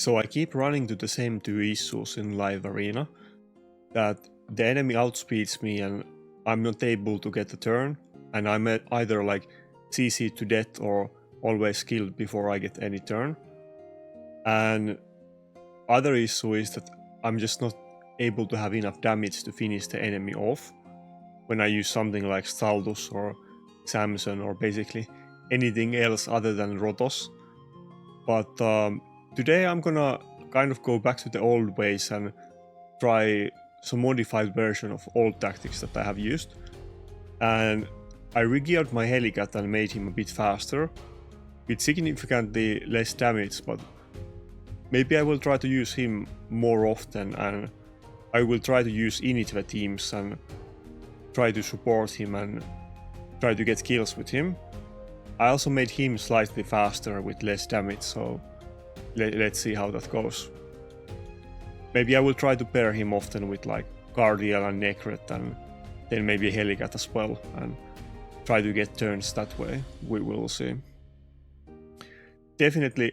So I keep running to the same two issues in live arena, that the enemy outspeeds me and I'm not able to get a turn, and I'm either like CC to death or always killed before I get any turn. And other issue is that I'm just not able to have enough damage to finish the enemy off when I use something like Staldus or Samson or basically anything else other than Rotos. But today I'm gonna kind of go back to the old ways and try some modified version of old tactics that I have used. And I regeared my Helicat and made him a bit faster, with significantly less damage, but maybe I will try to use him more often, and I will try to use Initve teams and try to support him and try to get kills with him. I also made him slightly faster with less damage, so let's see how that goes. Maybe I will try to pair him often with like Guardial and Necret, and then maybe a Helicat as well, and try to get turns that way. We will see. Definitely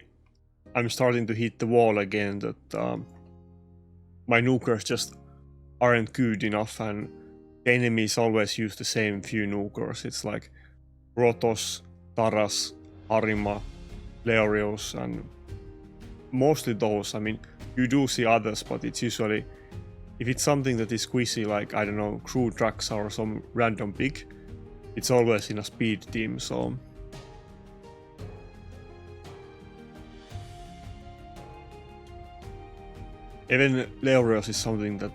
I'm starting to hit the wall again, that my nukers just aren't good enough, and the enemies always use the same few nukers. It's like Rotos, Taras, Harima, Leorios, and mostly those. I mean, you do see others, but it's usually, if it's something that is squishy, like, I don't know, Crew Draxa or some random pick, it's always in a speed team, so... Even Leorios is something that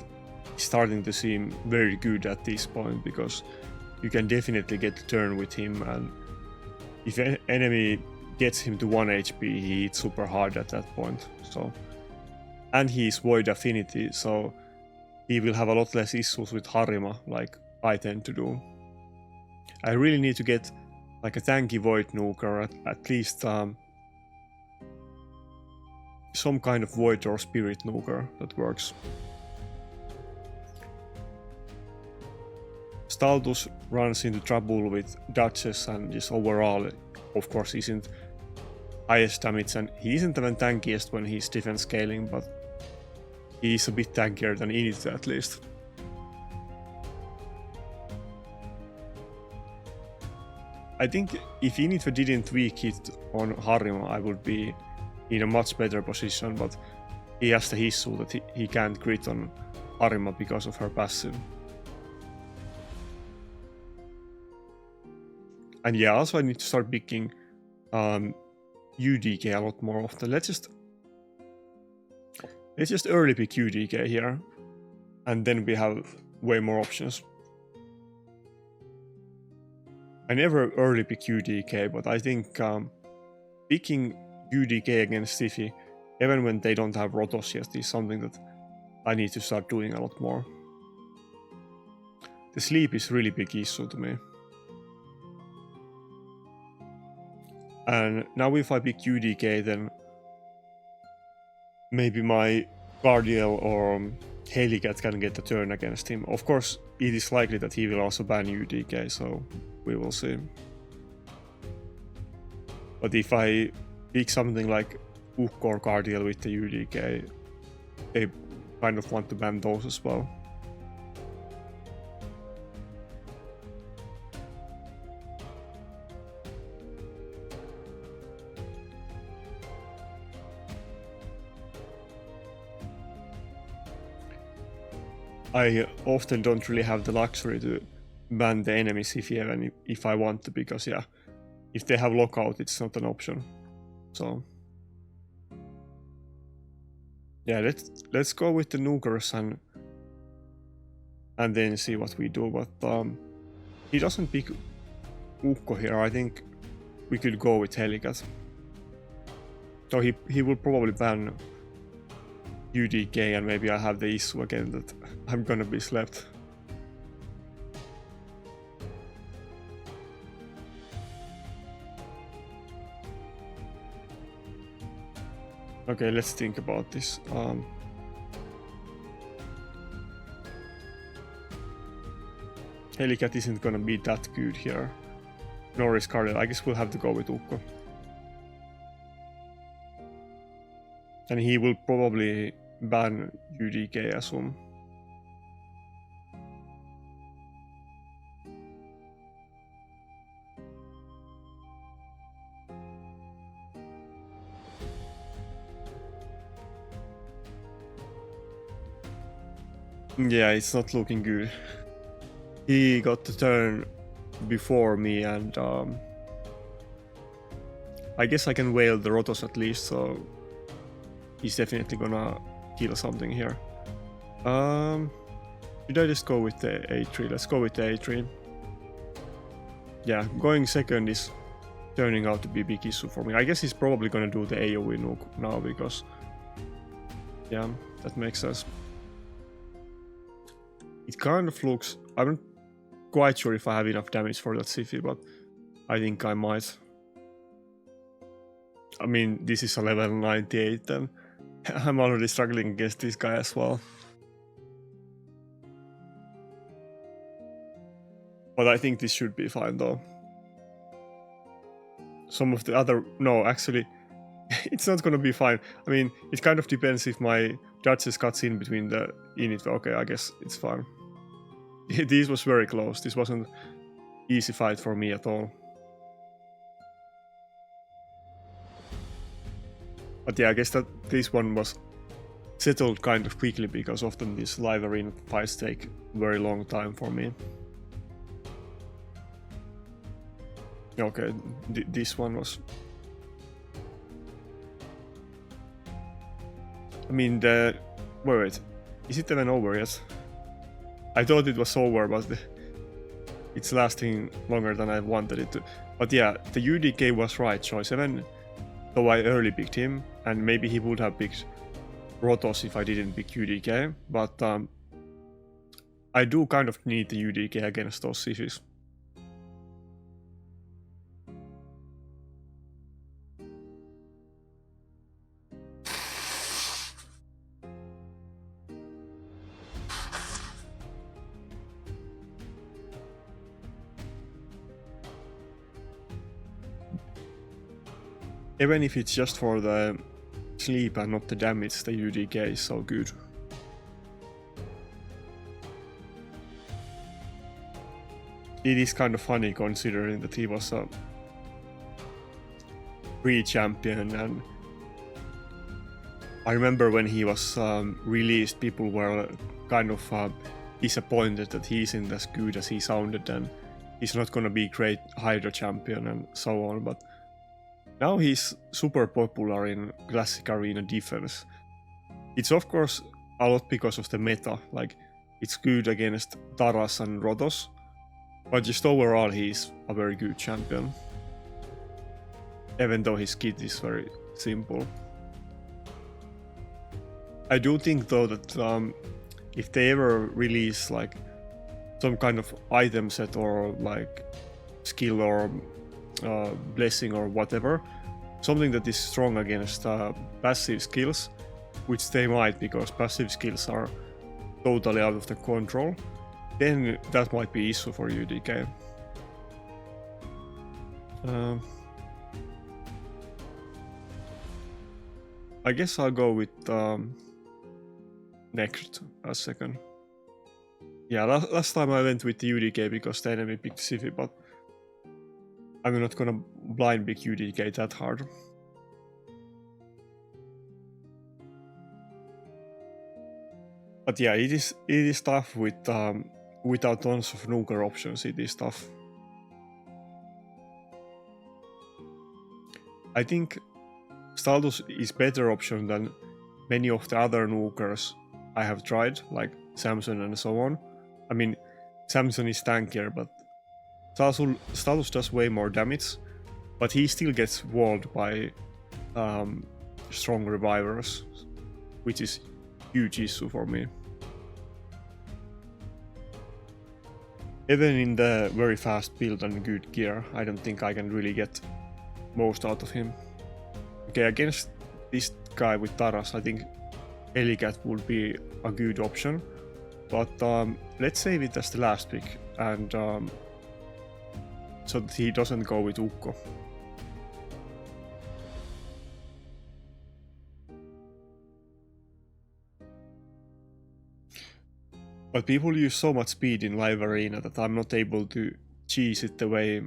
is starting to seem very good at this point, because you can definitely get a turn with him, and if an enemy gets him to 1 HP, he hits super hard at that point. So, and he is Void Affinity, so he will have a lot less issues with Harima, like I tend to do. I really need to get like a tanky Void nuker, at least some kind of Void or Spirit nuker that works. Staldus runs into trouble with dodges and just overall, of course, isn't highest damage, and he isn't even tankiest when he's defense scaling, but he's a bit tankier than Init at least. I think if Init didn't weak hit on Harima, I would be in a much better position, but he has the issue that he can't crit on Harima because of her passive. And yeah, also I need to start picking UDK a lot more often. Let's just early pick UDK here, and then we have way more options. I never early pick UDK, but I think picking UDK against Siphi, even when they don't have Rotos yet, is something that I need to start doing a lot more. The sleep is really big issue to me. And now if I pick UDK, then maybe my Guardial or Helicat can get a turn against him. Of course, it is likely that he will also ban UDK, so we will see. But if I pick something like Ukko or Guardial with the UDK, they kind of want to ban those as well. I often don't really have the luxury to ban the enemies even if I want to, because yeah, if they have lockout, it's not an option. So yeah, let's go with the nukers and then see what we do. But he doesn't pick Ukko here. I think we could go with Helicat. So he will probably ban UDK, and maybe I have the issue again that I'm gonna be slept. Okay, let's think about this. Helicat isn't gonna be that good here. Nor is Guardial. I guess we'll have to go with Ukko. And he will probably ban UDK as well. Yeah, it's not looking good. He got the turn before me, and I guess I can whale the Rotos at least, so he's definitely gonna kill something here. Should I just go with the A3? Let's go with the A3. Yeah, going second is turning out to be a big issue for me. I guess he's probably gonna do the AoE nuke now because, yeah, that makes sense. It kind of looks... I'm not quite sure if I have enough damage for that Siphi, but I think I might. I mean, this is a level 98 and I'm already struggling against this guy as well. But I think this should be fine though. Some of the other... No, actually, it's not gonna be fine. I mean, it kind of depends if my judges cuts in between the init. Okay, I guess it's fine. This was very close. This wasn't easy fight for me at all. But yeah, I guess that this one was settled kind of quickly because often these live arena fights take a very long time for me. Okay, this one was... I mean, wait, is it even over yet? I thought it was over, but it's lasting longer than I wanted it to. But yeah, the UDK was right choice, even though I early picked him, and maybe he would have picked Rotos if I didn't pick UDK, but I do kind of need the UDK against those Siphis. Even if it's just for the sleep and not the damage, the UDK is so good. It is kind of funny considering that he was a pre-champion, and I remember when he was released, people were kind of disappointed that he isn't as good as he sounded and he's not gonna be great Hydra champion and so on, but now he's super popular in Classic Arena defense. It's of course a lot because of the meta, like it's good against Taras and Rotos, but just overall he's a very good champion. Even though his kit is very simple. I do think though that if they ever release like some kind of item set or like skill or blessing or whatever, something that is strong against passive skills, which they might because passive skills are totally out of the control, then that might be issue for UDK. I guess I'll go with next a second. Yeah, last time I went with the UDK because the enemy picked Siphi, but I'm not gonna blind pick UDK that hard. But yeah, it is tough with without tons of nuker options. It is tough. I think Staldus is better option than many of the other nukers I have tried, like Samson and so on. I mean, Samson is tankier, but Staldus does way more damage, but he still gets walled by strong revivers, which is a huge issue for me. Even in the very fast build and good gear, I don't think I can really get most out of him. Okay, against this guy with Taras, I think Helicat would be a good option, but let's save it as the last pick, and so that he doesn't go with Ukko. But people use so much speed in live arena that I'm not able to cheese it the way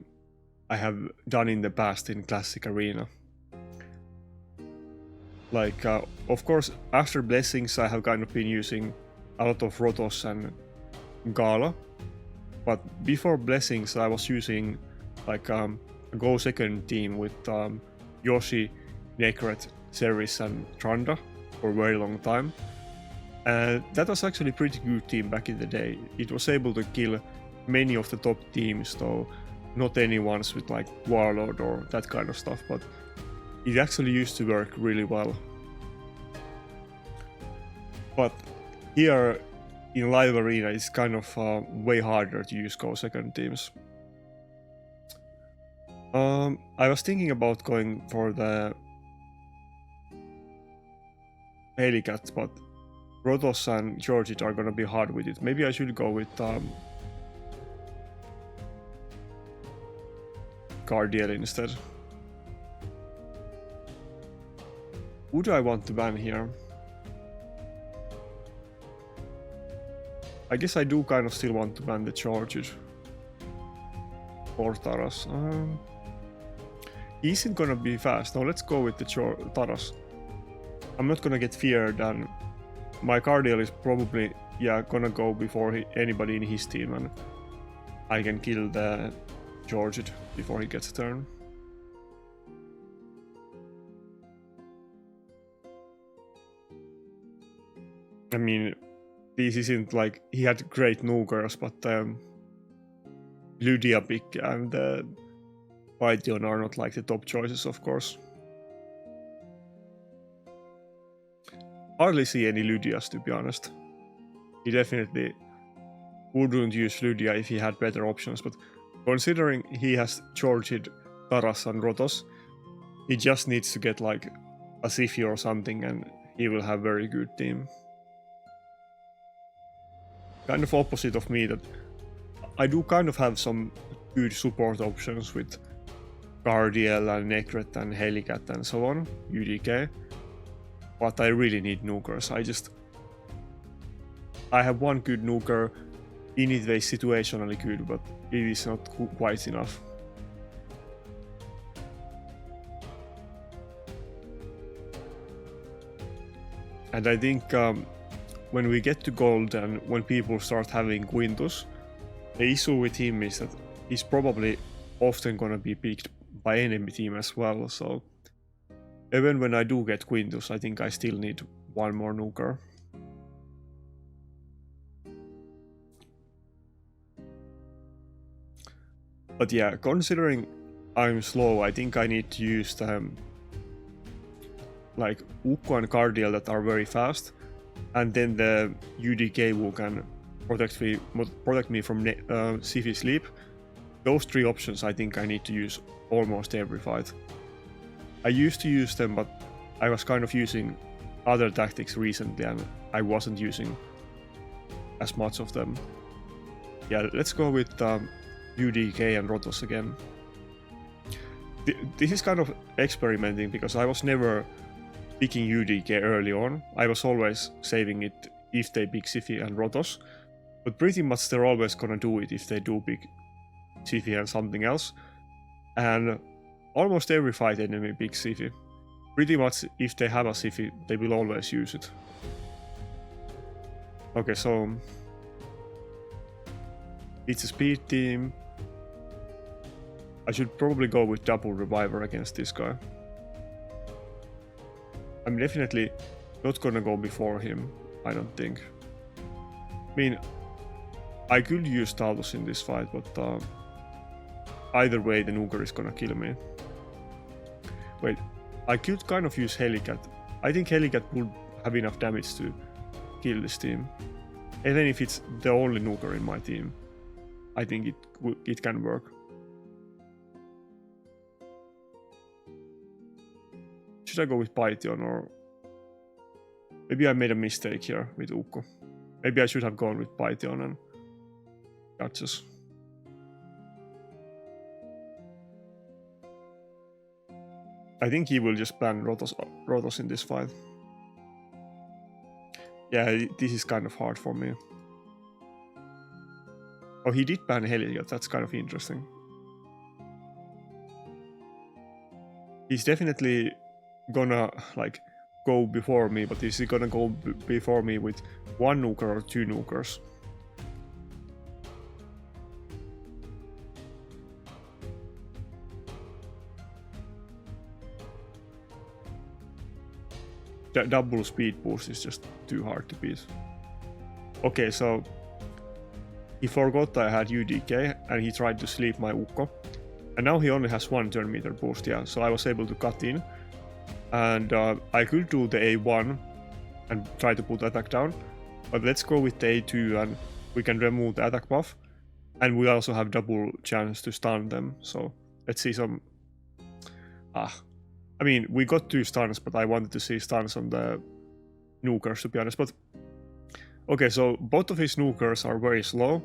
I have done in the past in classic arena. Like, of course, after blessings I have kind of been using a lot of Rotos and Gala, but before blessings I was using like a go second team with Yoshi, Necret, Ceres and Tranda for a very long time. And that was actually a pretty good team back in the day. It was able to kill many of the top teams, though not any ones with like Warlord or that kind of stuff, but it actually used to work really well. But here in live arena it's kind of way harder to use go second teams. I was thinking about going for the Helicat, but Rotos and Georgit are gonna be hard with it. Maybe I should go with Cardiel instead. Who do I want to ban here? I guess I do kind of still want to ban the Georgit. Or Taras. He isn't gonna be fast. No, let's go with the Taras. I'm not gonna get feared, and my Cardiel is probably gonna go before anybody in his team, and I can kill the Georgit before he gets a turn. I mean, this isn't like he had great Nugers, but Ludiapic and Python are not like the top choices, of course. Hardly see any Ludias, to be honest. He definitely wouldn't use Ludia if he had better options, but considering he has Georgit, Taras and Rotos, he just needs to get like a Siphi or something and he will have very good team. Kind of opposite of me, that I do kind of have some good support options with Cardiel and Necret and Helicat and so on, UDK. But I really need nukers. I have one good nuker, Initway situationally good, but it is not quite enough. And I think when we get to gold and when people start having Quintus, the issue with him is that he's probably often gonna be picked by enemy team as well, so even when I do get Quintus, I think I still need one more nuker. But yeah, considering I'm slow, I think I need to use like Ukko and Cardiel that are very fast, and then the UDK who can protect me from Siphi sleep. Those three options I think I need to use almost every fight. I used to use them, but I was kind of using other tactics recently and I wasn't using as much of them. Yeah, let's go with UDK and Rotos again. This is kind of experimenting because I was never picking UDK early on. I was always saving it if they pick Siphi and Rotos, but pretty much they're always gonna do it if they do pick Siphi and something else. And almost every fight enemy picks Siphi. Pretty much if they have a Siphi, they will always use it. Okay, so it's a speed team. I should probably go with double reviver against this guy. I'm definitely not gonna go before him, I don't think. I mean, I could use Talus in this fight, but either way the Nuker is gonna kill me. Wait, I could kind of use Helicat. I think Helicat would have enough damage to kill this team. Even if it's the only Nuker in my team, I think it can work. Should I go with Python, or maybe I made a mistake here with Ukko. Maybe I should have gone with Python and Duchess. I think he will just ban Rotos in this fight. Yeah, this is kind of hard for me. Oh, he did ban Helicat, that's kind of interesting. He's definitely gonna like go before me, but is he gonna go before me with 1 nuker or 2 nukers? The double speed boost is just too hard to beat. Okay, so he forgot I had UDK and he tried to sleep my Ukko. And now he only has 1 turn meter boost, yeah, so I was able to cut in. And I could do the A1 and try to put attack down, but let's go with the A2 and we can remove the attack buff. And we also have double chance to stun them, so let's see some... I mean, we got 2 stuns, but I wanted to see stuns on the nukers, to be honest. But okay, so both of his nukers are very slow,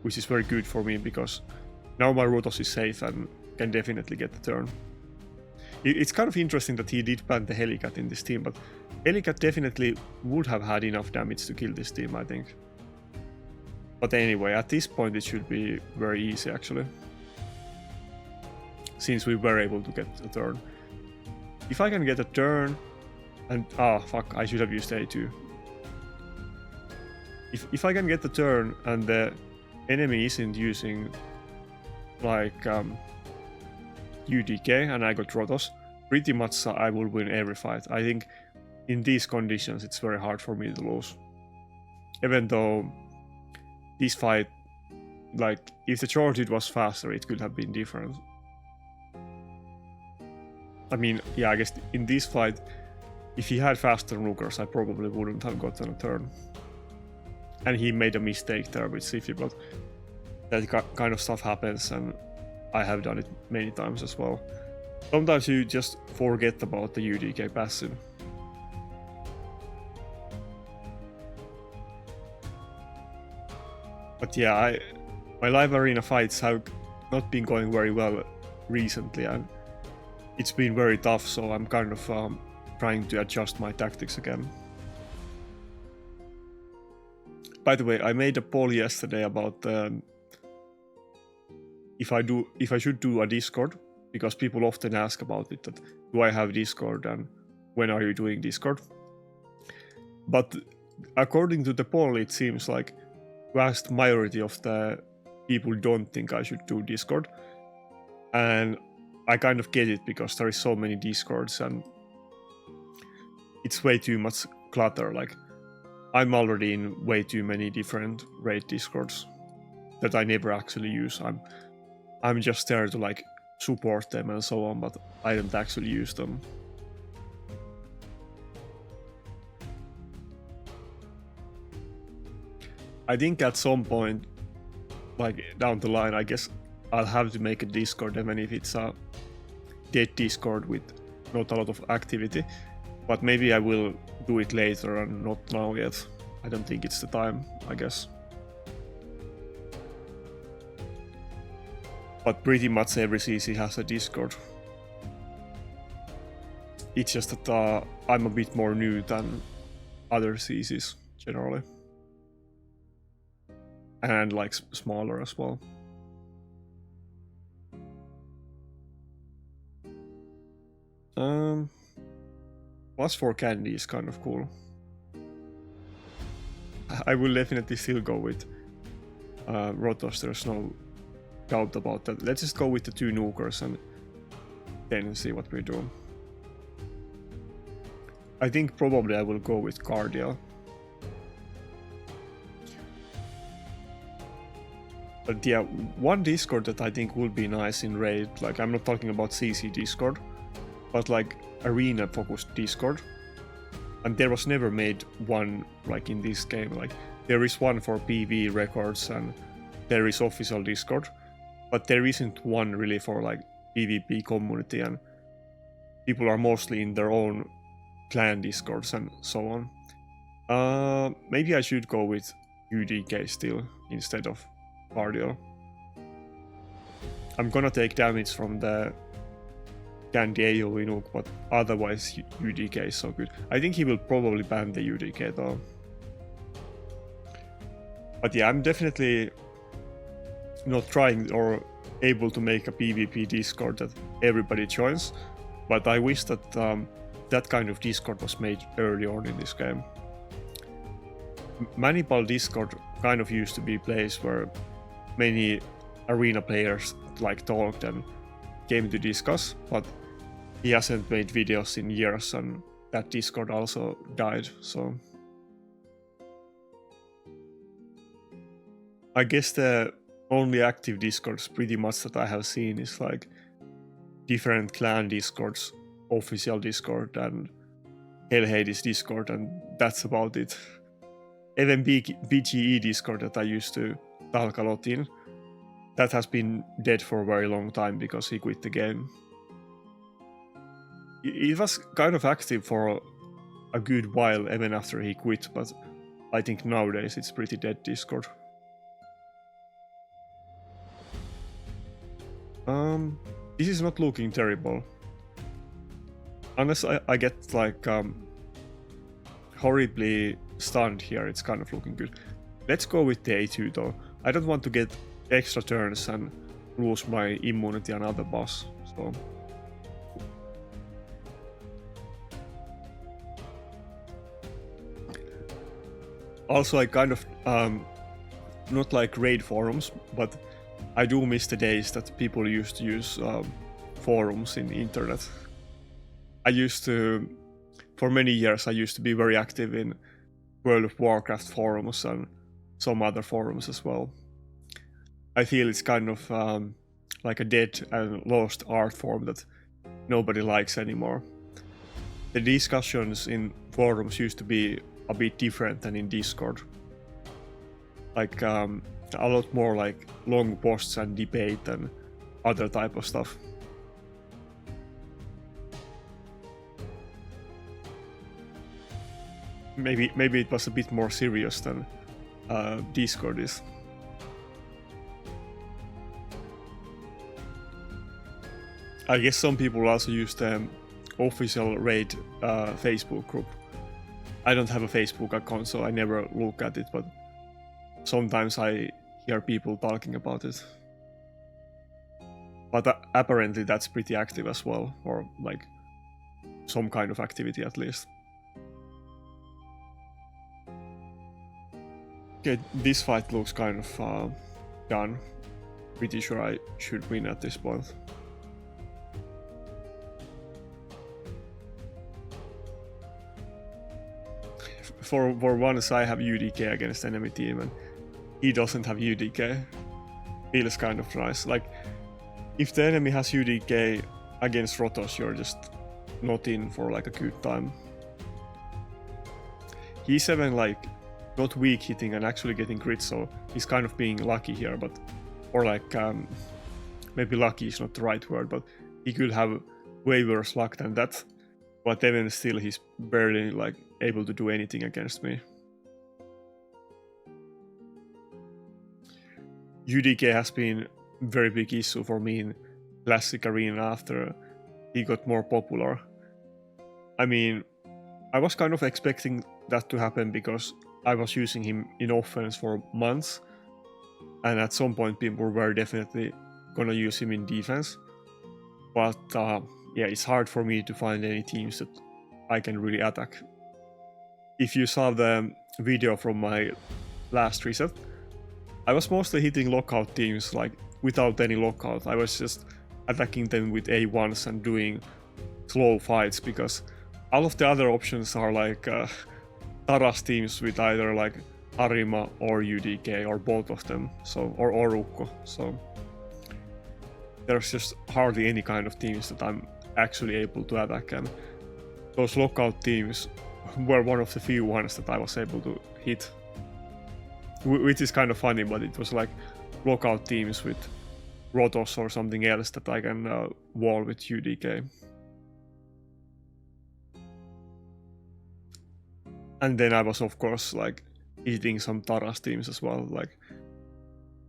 which is very good for me because now my Rotos is safe and can definitely get the turn. It's kind of interesting that he did ban the Helicat in this team, but Helicat definitely would have had enough damage to kill this team, I think. But anyway, at this point it should be very easy actually, since we were able to get a turn. If I can get a turn and... fuck, I should have used A2. If I can get the turn and the enemy isn't using like UDK and I got Rotos, pretty much I will win every fight. I think in these conditions it's very hard for me to lose. Even though this fight, like if the Charge was faster it could have been different. I mean, yeah, I guess in this fight, if he had faster nukers, I probably wouldn't have gotten a turn. And he made a mistake there with Siphi, but that kind of stuff happens, and I have done it many times as well. Sometimes you just forget about the UDK passive. But yeah, my live arena fights have not been going very well recently, and it's been very tough, so I'm kind of trying to adjust my tactics again. By the way, I made a poll yesterday about if I should do a Discord, because people often ask about it, that do I have Discord and when are you doing Discord? But according to the poll, it seems like vast majority of the people don't think I should do Discord. And I kind of get it, because there is so many Discords and it's way too much clutter. Like, I'm already in way too many different raid Discords that I never actually use. I'm just there to like support them and so on, but I don't actually use them. I think at some point, like down the line, I guess I'll have to make a Discord, even if it's a dead Discord with not a lot of activity. But maybe I will do it later and not now yet. I don't think it's the time, I guess. But pretty much every CC has a Discord. It's just that I'm a bit more new than other CCs generally. And like smaller as well. +4 candy is kind of cool. I will definitely still go with Rotos, there's no doubt about that. Let's just go with the 2 nukers and then see what we do. I think probably I will go with Cardiel. But yeah, one Discord that I think would be nice in raid, like I'm not talking about CC Discord, but like arena focused Discord. And there was never made one like in this game. Like there is one for PV records and there is official Discord, but there isn't one really for like PvP community, and people are mostly in their own clan Discords and so on. Maybe I should go with UDK still instead of Cardiel. I'm gonna take damage from the Candy AoE nuke, but otherwise UDK is so good. I think he will probably ban the UDK though. But yeah, I'm definitely not trying or able to make a PvP Discord that everybody joins, but I wish that that kind of Discord was made early on in this game. Manipal Discord kind of used to be a place where many arena players like talked and came to discuss, but he hasn't made videos in years and that Discord also died, so I guess the only active Discords pretty much that I have seen is like different clan Discords, official Discord and Hell Hades Discord, and that's about it. Even BGE Discord that I used to talk a lot in, that has been dead for a very long time because he quit the game. It was kind of active for a good while even after he quit, but I think nowadays it's pretty dead Discord. This is not looking terrible. Unless I get like horribly stunned here, it's kind of looking good. Let's go with the A2 though. I don't want to get extra turns and lose my immunity on other boss, so... Also, I kind of, not like raid forums, but I do miss the days that people used to use forums in the internet. I used to, for many years, I used to be very active in World of Warcraft forums and some other forums as well. I feel it's kind of like a dead and lost art form that nobody likes anymore. The discussions in forums used to be a bit different than in Discord. Like a lot more like long posts and debate and other type of stuff. Maybe it was a bit more serious than Discord is. I guess some people also use the official raid Facebook group. I don't have a Facebook account, so I never look at it, but sometimes I hear people talking about it. But apparently that's pretty active as well, or like some kind of activity at least. Okay, this fight looks kind of done. Pretty sure I should win at this point. For once I have UDK against enemy team and he doesn't have UDK. Feels kind of nice. Like, if the enemy has UDK against Rotos, you're just not in for like a good time. He's even like not weak hitting and actually getting crit, so he's kind of being lucky here, but or like maybe lucky is not the right word, but he could have way worse luck than that. But even still, he's barely like able to do anything against me. UDK has been a very big issue for me in Classic Arena after he got more popular. I mean, I was kind of expecting that to happen because I was using him in offense for months, and at some point people were definitely gonna use him in defense. But yeah, it's hard for me to find any teams that I can really attack. If you saw the video from my last reset, I was mostly hitting lockout teams like without any lockout. I was just attacking them with A1s and doing slow fights because all of the other options are like Taras teams with either like Harima or UDK or both of them, so or Ukko. So there's just hardly any kind of teams that I'm actually able to attack, and those lockout teams were one of the few ones that I was able to hit. Which is kind of funny, but it was like lockout teams with Rotos or something else that I can wall with UDK. And then I was of course like hitting some Taras teams as well, like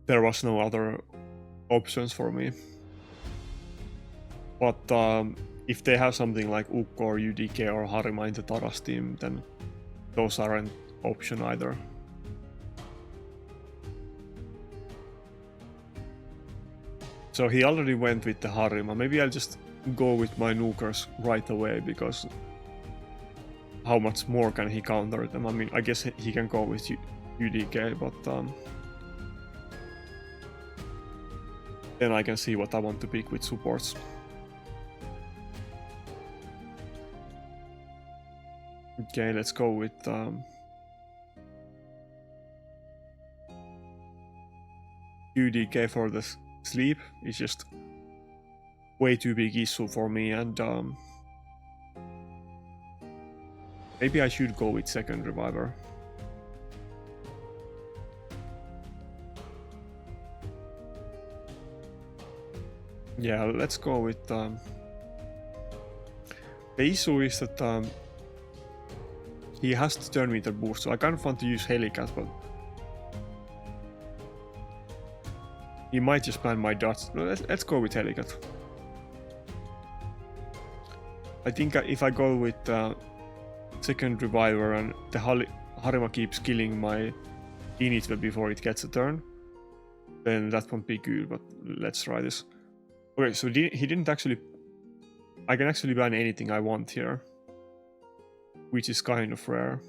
there was no other options for me. But if they have something like Ukko or UDK or Harima in the Taras team, then those aren't option either. So he already went with the Harima. Maybe I'll just go with my nukers right away, because how much more can he counter them? I mean, I guess he can go with UDK, but then I can see what I want to pick with supports. Okay, let's go with UDK for the sleep. It's just way too big issue for me, and maybe I should go with second reviver. Yeah, let's go with the issue is that he has the turn meter boost, so I kind of want to use Helicat, but he might just plan my dots. No, let's go with Helicat. I think if I go with second reviver and the Harima keeps killing my Initve before it gets a turn, then that won't be good, but let's try this. Okay, so he didn't actually... I can actually ban anything I want here, which is kind of rare.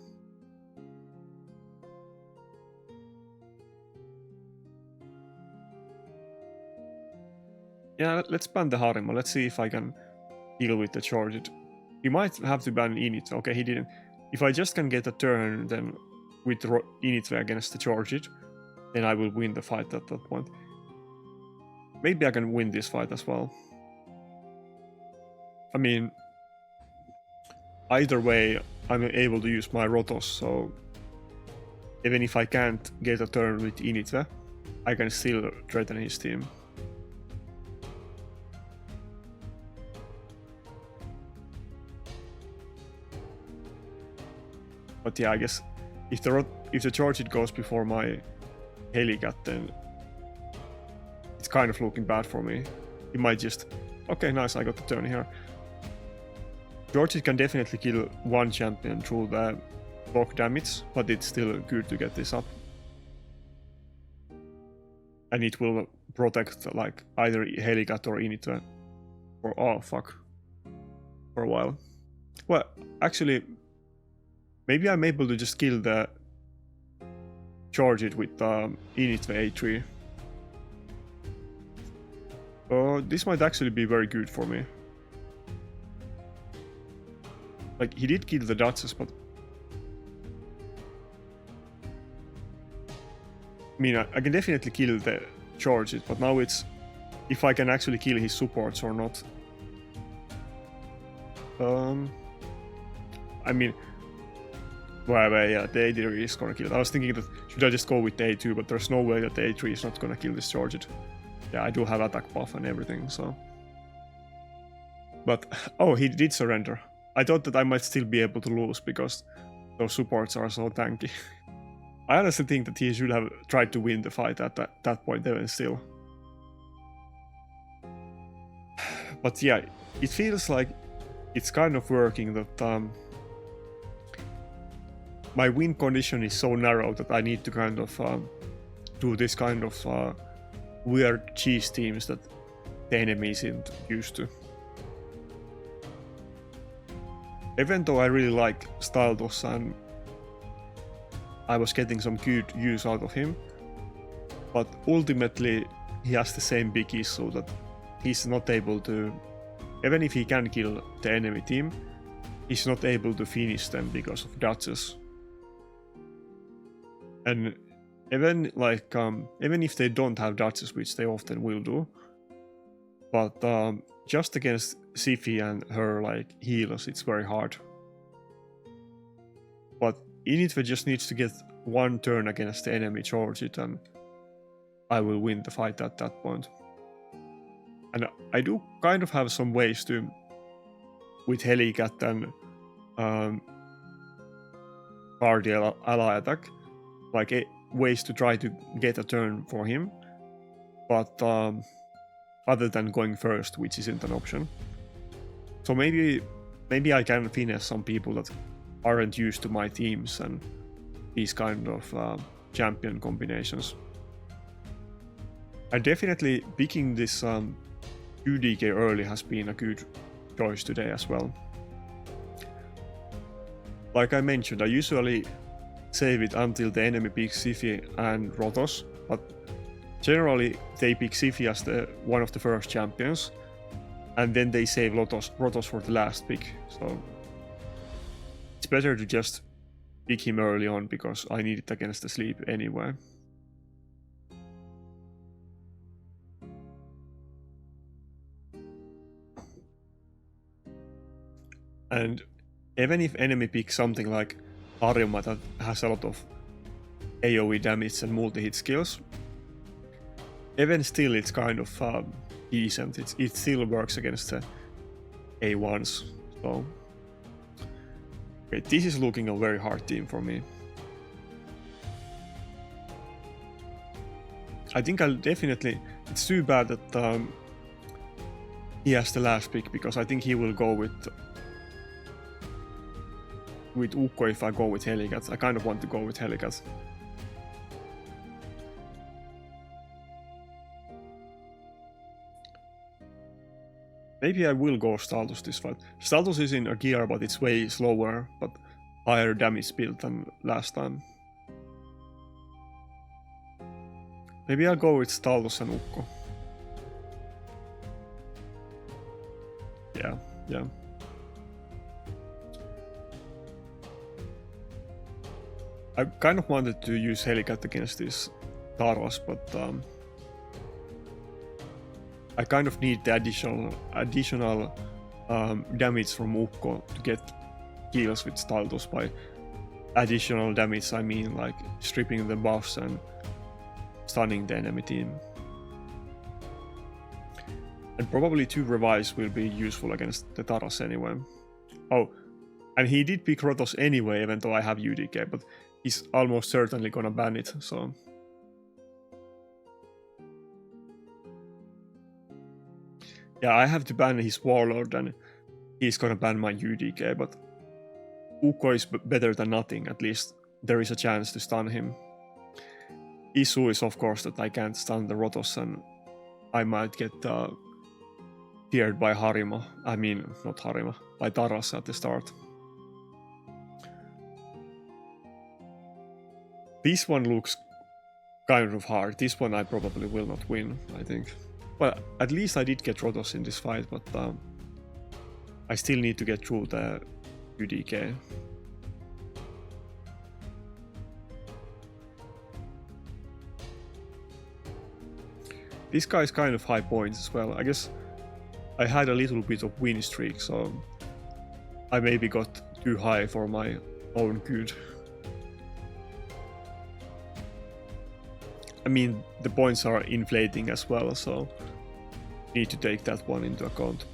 Yeah, let's ban the Harima. Let's see if I can deal with the Charged. He might have to ban Init. Okay, he didn't. If I just can get a turn then with Init against the Charged, then I will win the fight at that point. Maybe I can win this fight as well. I mean, either way, I'm able to use my Rotos, so even if I can't get a turn with Initve, I can still threaten his team. But yeah, I guess if the charge it goes before my Helicat, then it's kind of looking bad for me. He might just... Okay, nice, I got the turn here. George can definitely kill one champion through the block damage, but it's still good to get this up. And it will protect like either Helicat or Init or oh fuck for a while. Well, actually, maybe I'm able to just kill the charge it with Init A3. This might actually be very good for me. Like, he did kill the Duchess, but... I mean, I can definitely kill the charges, but now it's if I can actually kill his supports or not. I mean... Well, yeah, the A3 is gonna kill it. I was thinking that should I just go with the A2, but there's no way that the A3 is not gonna kill this charge. Yeah, I do have attack buff and everything, so... But... Oh, he did surrender. I thought that I might still be able to lose because those supports are so tanky. I honestly think that he should have tried to win the fight at that point even still. But yeah, it feels like it's kind of working that my win condition is so narrow that I need to kind of do this kind of weird cheese teams that the enemy isn't used to. Even though I really like Staldos and I was getting some good use out of him, but ultimately he has the same big issue that he's not able to, even if he can kill the enemy team, he's not able to finish them because of Duchess. And even like, even if they don't have Duchess, which they often will do, but just against Siphi and her like healers, it's very hard. But Initve just needs to get one turn against the enemy, charge it, and I will win the fight at that point. And I do kind of have some ways to, with Helicat and party ally attack, like ways to try to get a turn for him, but other than going first, which isn't an option. So maybe I can finesse some people that aren't used to my teams and these kind of champion combinations. And definitely picking this UDK early has been a good choice today as well. Like I mentioned, I usually save it until the enemy picks Siphi and Rotos, but generally they pick Siphi as one of the first champions, and then they save Rotos for the last pick. So it's better to just pick him early on because I need it against the sleep anyway. And even if enemy picks something like Harima that has a lot of AoE damage and multi-hit skills, even still it's kind of decent. It still works against the A1s. So okay, this is looking a very hard team for me. I think I'll definitely... It's too bad that he has the last pick, because I think he will go with Ukko if I go with Helicat. I kind of want to go with Helicat. Maybe I will go Staltus this fight. Staltus is in a gear, but it's way slower, but higher damage build than last time. Maybe I'll go with Staltus and Ukko. Yeah. I kind of wanted to use Helicat against this Taros, but I kind of need the additional damage from Ukko to get kills with Staltus. By additional damage, I mean like stripping the buffs and stunning the enemy team. And probably 2 revives will be useful against the Taros anyway. Oh, and he did pick Rotos anyway, even though I have UDK, but he's almost certainly gonna ban it, so... Yeah, I have to ban his Warlord and he's gonna ban my UDK, but Ukko is better than nothing. At least there is a chance to stun him. Issue is of course that I can't stun the Rotos and I might get feared by Harima. I mean, not Harima, by Taras at the start. This one looks kind of hard. This one I probably will not win, I think. Well, at least I did get Rotos in this fight, but I still need to get through the UDK. This guy is kind of high points as well. I guess I had a little bit of win streak, so I maybe got too high for my own good. I mean, the points are inflating as well, so need to take that one into account.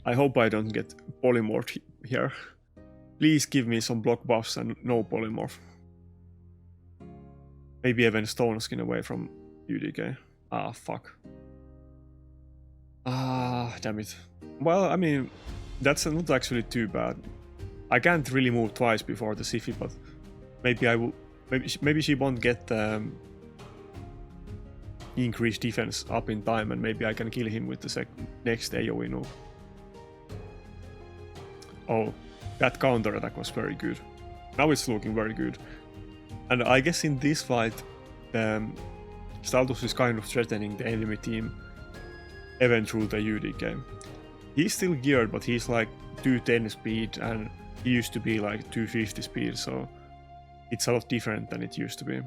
I hope I don't get polymorph here. Please give me some block buffs and no polymorph. Maybe even Stone Skin away from UDK. Ah, fuck. Ah, damn it. Well, I mean, that's not actually too bad. I can't really move twice before the Siphi, but maybe I will. Maybe she won't get increased defense up in time, and maybe I can kill him with the next AoE nuke. Oh, that counter attack was very good. Now it's looking very good. And I guess in this fight, Staltus is kind of threatening the enemy team, even through the UDK. He's still geared, but he's like 210 speed, and he used to be like 250 speed, so it's a lot different than it used to be.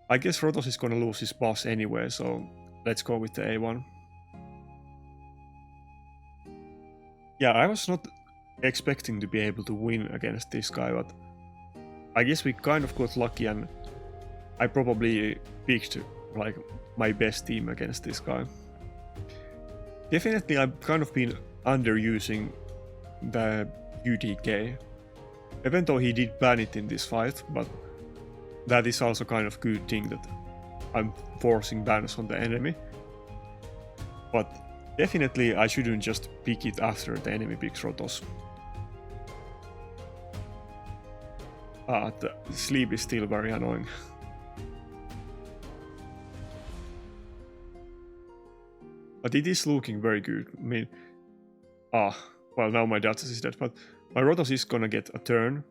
I guess Rotos is gonna lose his boss anyway, so let's go with the A1. Yeah, I was not expecting to be able to win against this guy, but I guess we kind of got lucky, and I probably picked like my best team against this guy. Definitely I've kind of been underusing the UDK, even though he did ban it in this fight, but that is also kind of good thing that I'm forcing bans on the enemy. But definitely I shouldn't just pick it after the enemy picks Rotos. Ah, the sleep is still very annoying. But it is looking very good. I mean, well, now my Datus is dead, but my Rotos is gonna get a turn.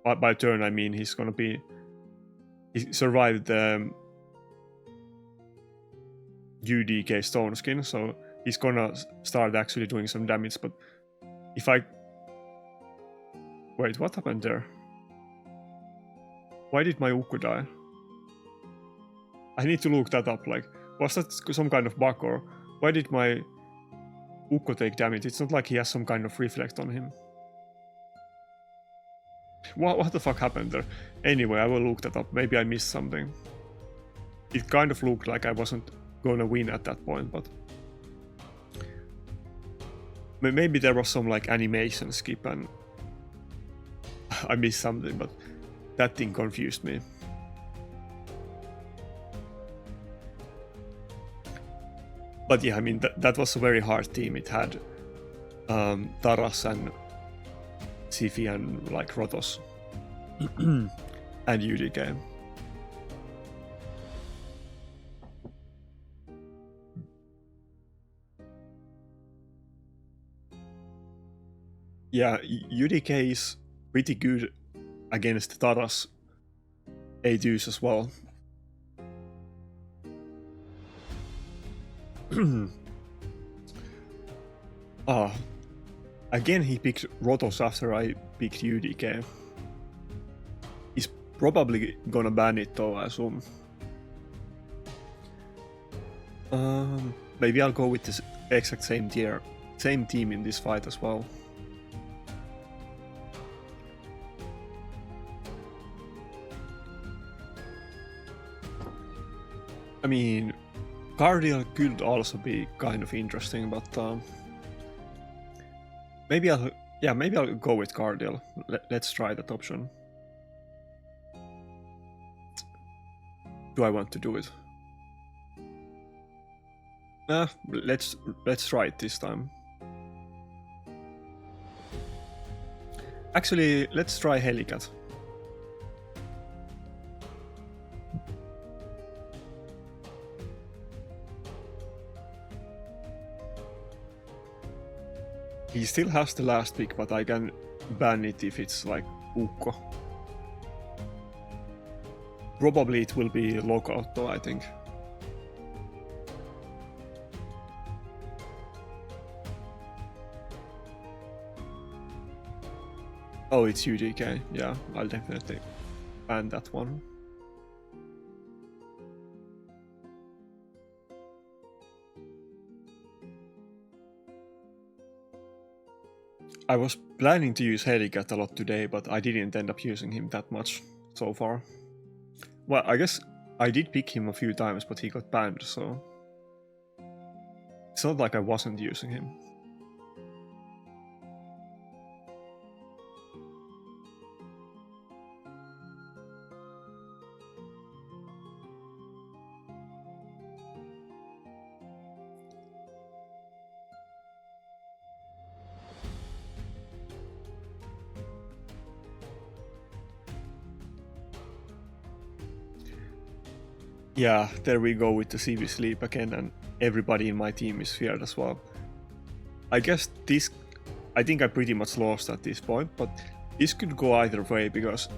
By turn, I mean he's gonna be... He survived the UDK Stone Skin, so he's gonna start actually doing some damage, but if I... Wait, what happened there? Why did my Ukko die? I need to look that up, like, was that some kind of bug, or why did my Ukko take damage? It's not like he has some kind of reflect on him. What the fuck happened there? Anyway, I will look that up, maybe I missed something. It kind of looked like I wasn't gonna win at that point, but... Maybe there was some like animation skip and I missed something, but that thing confused me. But yeah, I mean, that was a very hard team. It had Taras and Siphi and like Rotos and UDK. Yeah, UDK is pretty good against Taras A2s as well. Again he picked Rotos after I picked UDK. He's probably gonna ban it though, I assume. Maybe I'll go with this exact same team in this fight as well. I mean, Cardiel could also be kind of interesting, but maybe I'll go with Cardiel. Let's try that option. Do I want to do it? Let's try it this time. Actually, let's try Helicat. He still has the last pick, but I can ban it if it's like Ukko. Probably it will be Lockout though, I think. Oh, it's UDK. Yeah, I'll definitely ban that one. I was planning to use Helicat a lot today, but I didn't end up using him that much so far. Well, I guess I did pick him a few times, but he got banned, so... It's not like I wasn't using him. Yeah, there we go with the CV sleep again, and everybody in my team is feared as well. I guess I think I pretty much lost at this point, but this could go either way, because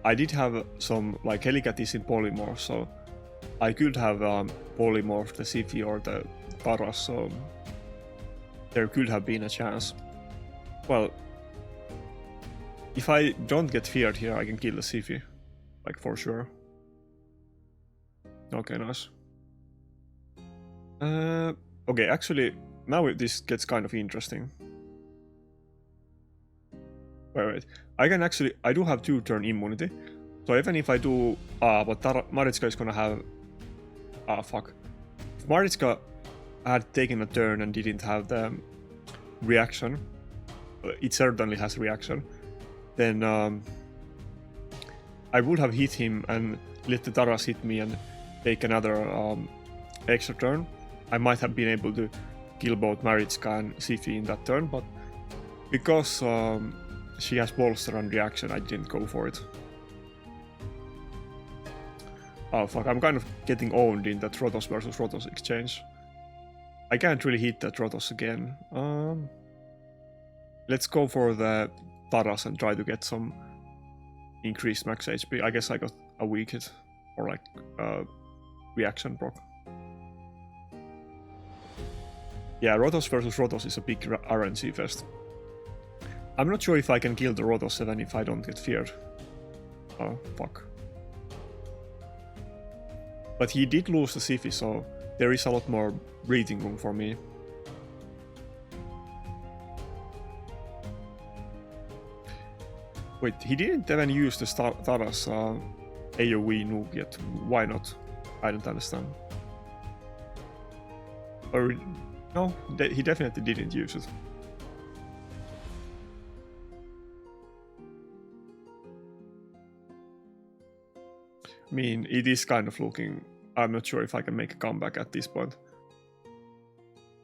I did have some, like Helicat is in Polymorph, so I could have Polymorph the Siphi or the Taras, so there could have been a chance. Well, if I don't get feared here, I can kill the Siphi, like for sure. Okay, nice. Okay, actually, now this gets kind of interesting. Wait. I do have 2-turn immunity. So even if I do... but Mariska is gonna have... fuck. If Mariska had taken a turn and didn't have the reaction, it certainly has reaction, then I would have hit him and let the Taras hit me and take another extra turn. I might have been able to kill both Mariska and Siphi in that turn, but because she has bolster and reaction, I didn't go for it. Oh fuck, I'm kind of getting owned in that Rotos versus Rotos exchange. I can't really hit that Rotos again. Let's go for the Taras and try to get some increased max HP. I guess I got a weak hit or like reaction proc. Yeah, Rotos versus Rotos is a big RNG fest. I'm not sure if I can kill the Rotos 7 if I don't get feared. Oh, fuck. But he did lose the Siphi, so there is a lot more breathing room for me. Wait, he didn't even use the Taras AoE nuke yet. Why not? I don't understand. Or no, he definitely didn't use it. I mean, it is kind of looking... I'm not sure if I can make a comeback at this point.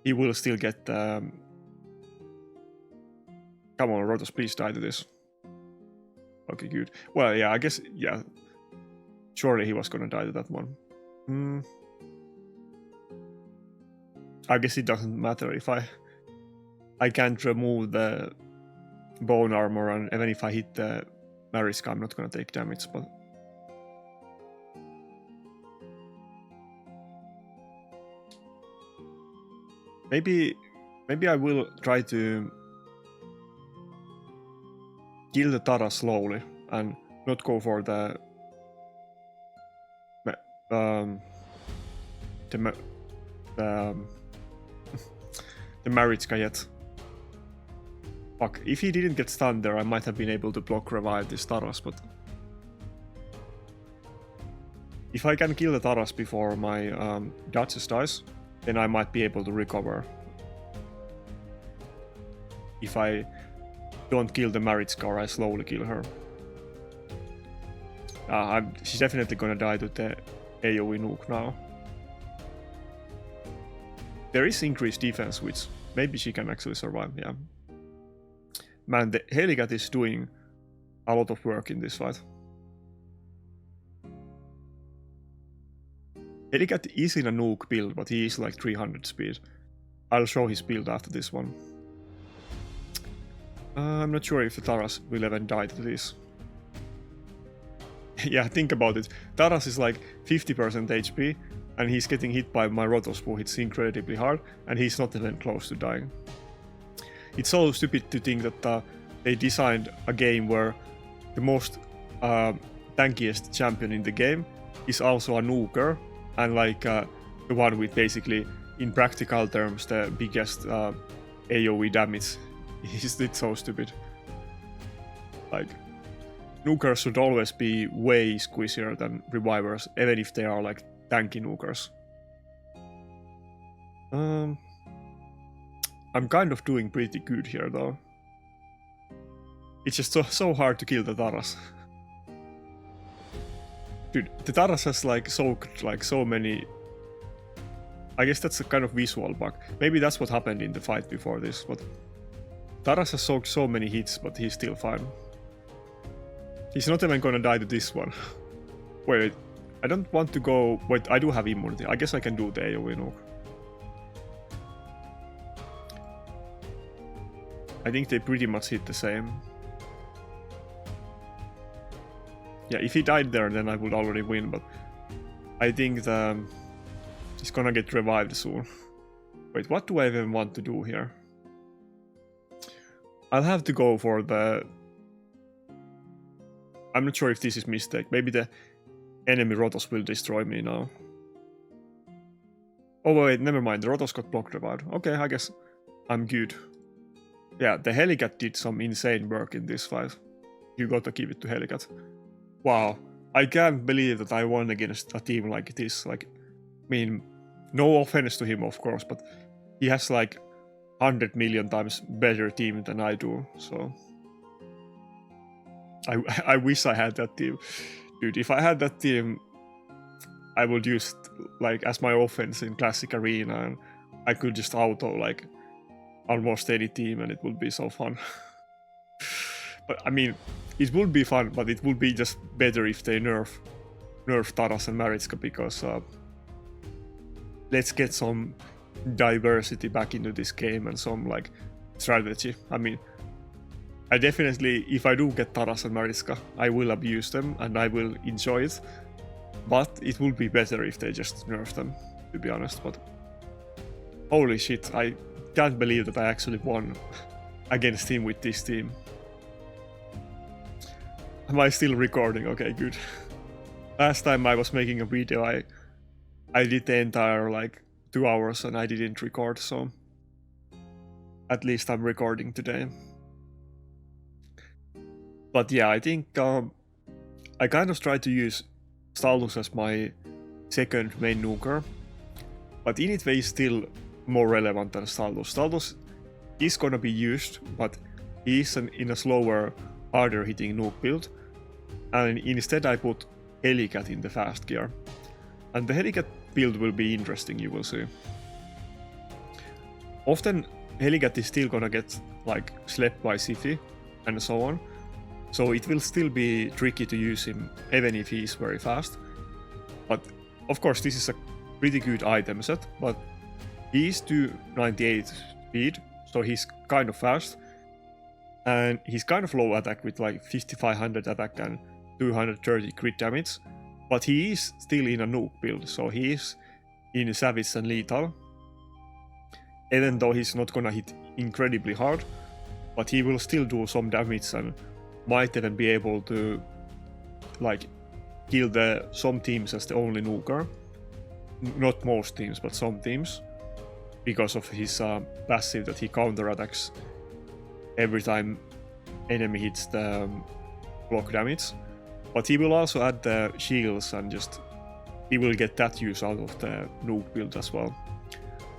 He will still get... Come on, Rotos, please die to this. Okay, good. Well, yeah, I guess... Yeah. Surely he was gonna die to that one. I guess it doesn't matter if I can't remove the bone armor, and even if I hit the Mariska, I'm not gonna take damage, but... Maybe I will try to kill the Tara slowly and not go for the Mariska yet. Fuck, if he didn't get stunned there, I might have been able to block revive this Taras, but... If I can kill the Taras before my Duchess dies, then I might be able to recover. If I don't kill the Mariska or I slowly kill her. She's definitely gonna die to the AoE nuke now. There is increased defense, which maybe she can actually survive, yeah. Man, the Helicat is doing a lot of work in this fight. Helicat is in a nuke build, but he is like 300 speed. I'll show his build after this one. I'm not sure if the Taras will even die to this. Yeah, think about it. Taras is like 50% HP, and he's getting hit by my Rotos, who hits incredibly hard, and he's not even close to dying. It's so stupid to think that they designed a game where the most tankiest champion in the game is also a nuker, and like the one with basically, in practical terms, the biggest AoE damage. It's so stupid. Like, nukers should always be way squishier than revivers, even if they are like tanky nukers. I'm kind of doing pretty good here though. It's just so hard to kill the Taras. Dude, the Taras has like soaked like so many... I guess that's a kind of visual bug. Maybe that's what happened in the fight before this, but... Taras has soaked so many hits, but he's still fine. He's not even gonna die to this one. Wait, I don't want to go... Wait, I do have immunity. I guess I can do the AoE nuke. I think they pretty much hit the same. Yeah, if he died there, then I would already win, but... I think he's gonna get revived soon. Wait, what do I even want to do here? I'll have to go for the... I'm not sure if this is a mistake. Maybe the enemy Rotos will destroy me now. Oh wait, never mind. The Rotos got block revived. Okay, I guess I'm good. Yeah, the Helicat did some insane work in this fight. You gotta give it to Helicat. Wow, I can't believe that I won against a team like this. Like, I mean, no offense to him, of course, but he has like 100 million times better team than I do, so... I wish I had that team. Dude, if I had that team, I would use it like as my offense in Classic Arena, and I could just auto like almost any team and it would be so fun. But I mean, it would be fun, but it would be just better if they nerf Taras and Mariska, because let's get some diversity back into this game and some like strategy. I mean, I definitely, if I do get Taras and Mariska, I will abuse them and I will enjoy it. But it would be better if they just nerf them, to be honest. But holy shit, I can't believe that I actually won against him with this team. Am I still recording? Okay, good. Last time I was making a video, I did the entire like 2 hours and I didn't record, so at least I'm recording today. But yeah, I think I kind of tried to use Stalus as my second main nuker, but Initve is still more relevant than Stalus. Stalus is gonna be used, but he's in a slower, harder hitting nuke build, and instead I put Helicat in the fast gear. And the Helicat build will be interesting, you will see. Often Helicat is still gonna get like slept by Siphi and so on, so it will still be tricky to use him even if he is very fast. But of course this is a pretty good item set, but he is 298 speed, so he's kind of fast, and he's kind of low attack with like 5500 attack and 230 crit damage, but he is still in a nuke build, so he is in Savage and Lethal. Even though he's not gonna hit incredibly hard, but he will still do some damage and might even be able to like kill some teams as the only nuker. Not most teams, but some teams, because of his passive that he counterattacks every time enemy hits the block damage. But he will also add the shields and just he will get that use out of the nuke build as well.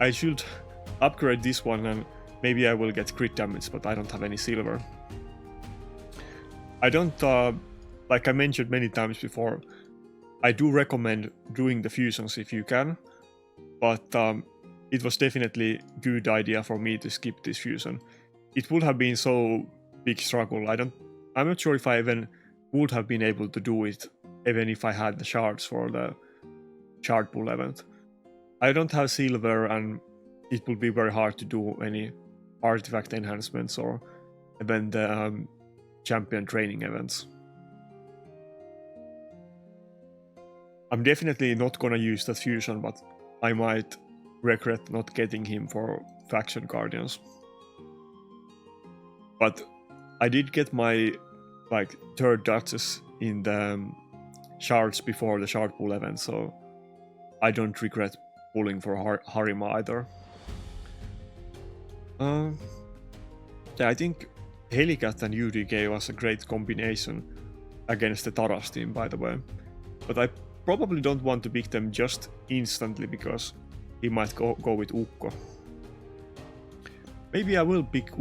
I should upgrade this one and maybe I will get crit damage, but I don't have any silver. I don't, like I mentioned many times before, I do recommend doing the fusions if you can, but it was definitely a good idea for me to skip this fusion. It would have been so big struggle. I'm not sure if I even would have been able to do it even if I had the shards for the shard pool event. I don't have silver and it would be very hard to do any artifact enhancements or even the champion training events. I'm definitely not gonna use that fusion, but I might regret not getting him for Faction Guardians. But I did get my like third Duchess in the shards before the shard pool event, so I don't regret pulling for Harima either. Yeah, I think Helicat and UDK was a great combination against the Taras team, by the way. But I probably don't want to pick them just instantly because he might go with Ukko. Maybe I will pick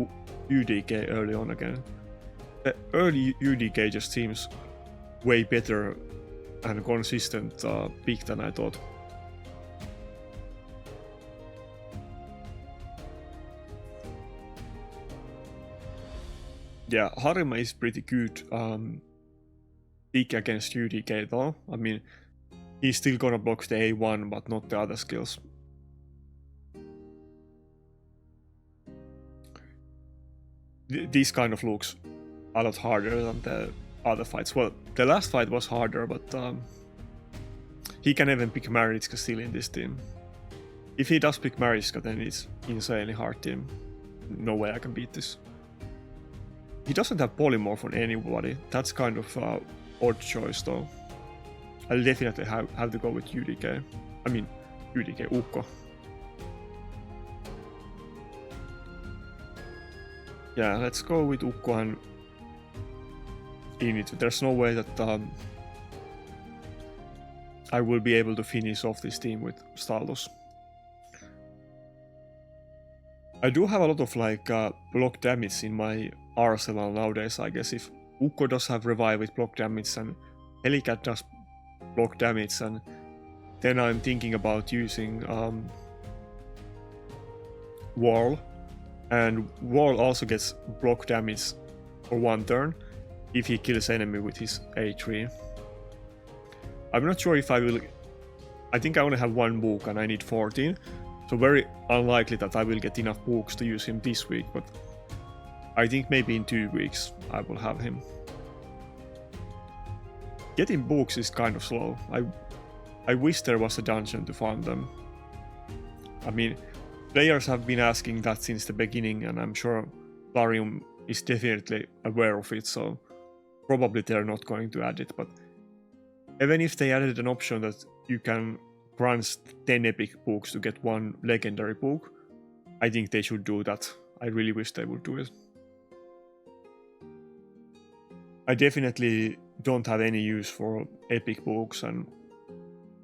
UDK early on again. The early UDK just seems way better and consistent pick than I thought. Yeah, Harima is pretty good pick against UDK though. I mean, he's still gonna block the A1 but not the other skills. This kind of looks a lot harder than the other fights. Well, the last fight was harder, but he can even pick Mariska still in this team. If he does pick Mariska, then it's insanely hard team. No way I can beat this. He doesn't have polymorph on anybody. That's kind of odd choice though. I'll definitely have to go with UDK. I mean, UDK, Ukko. Yeah, let's go with Ukko and Init. There's no way that I will be able to finish off this team with Stalus. I do have a lot of like block damage in my arsenal nowadays, I guess. If Ukko does have revive with block damage and Helicat does block damage, and then I'm thinking about using Wall, and Wall also gets block damage for 1 turn if he kills enemy with his A3. I'm not sure if I will. I think I only have 1 book and I need 14, So very unlikely that I will get enough books to use him this week, but I think maybe in 2 weeks I will have him. Getting books is kind of slow. I wish there was a dungeon to farm them. I mean, players have been asking that since the beginning, and I'm sure Larium is definitely aware of it, so probably they're not going to add it, but even if they added an option that you can crunch 10 epic books to get 1 legendary book, I think they should do that. I really wish they would do it. I definitely don't have any use for epic books, and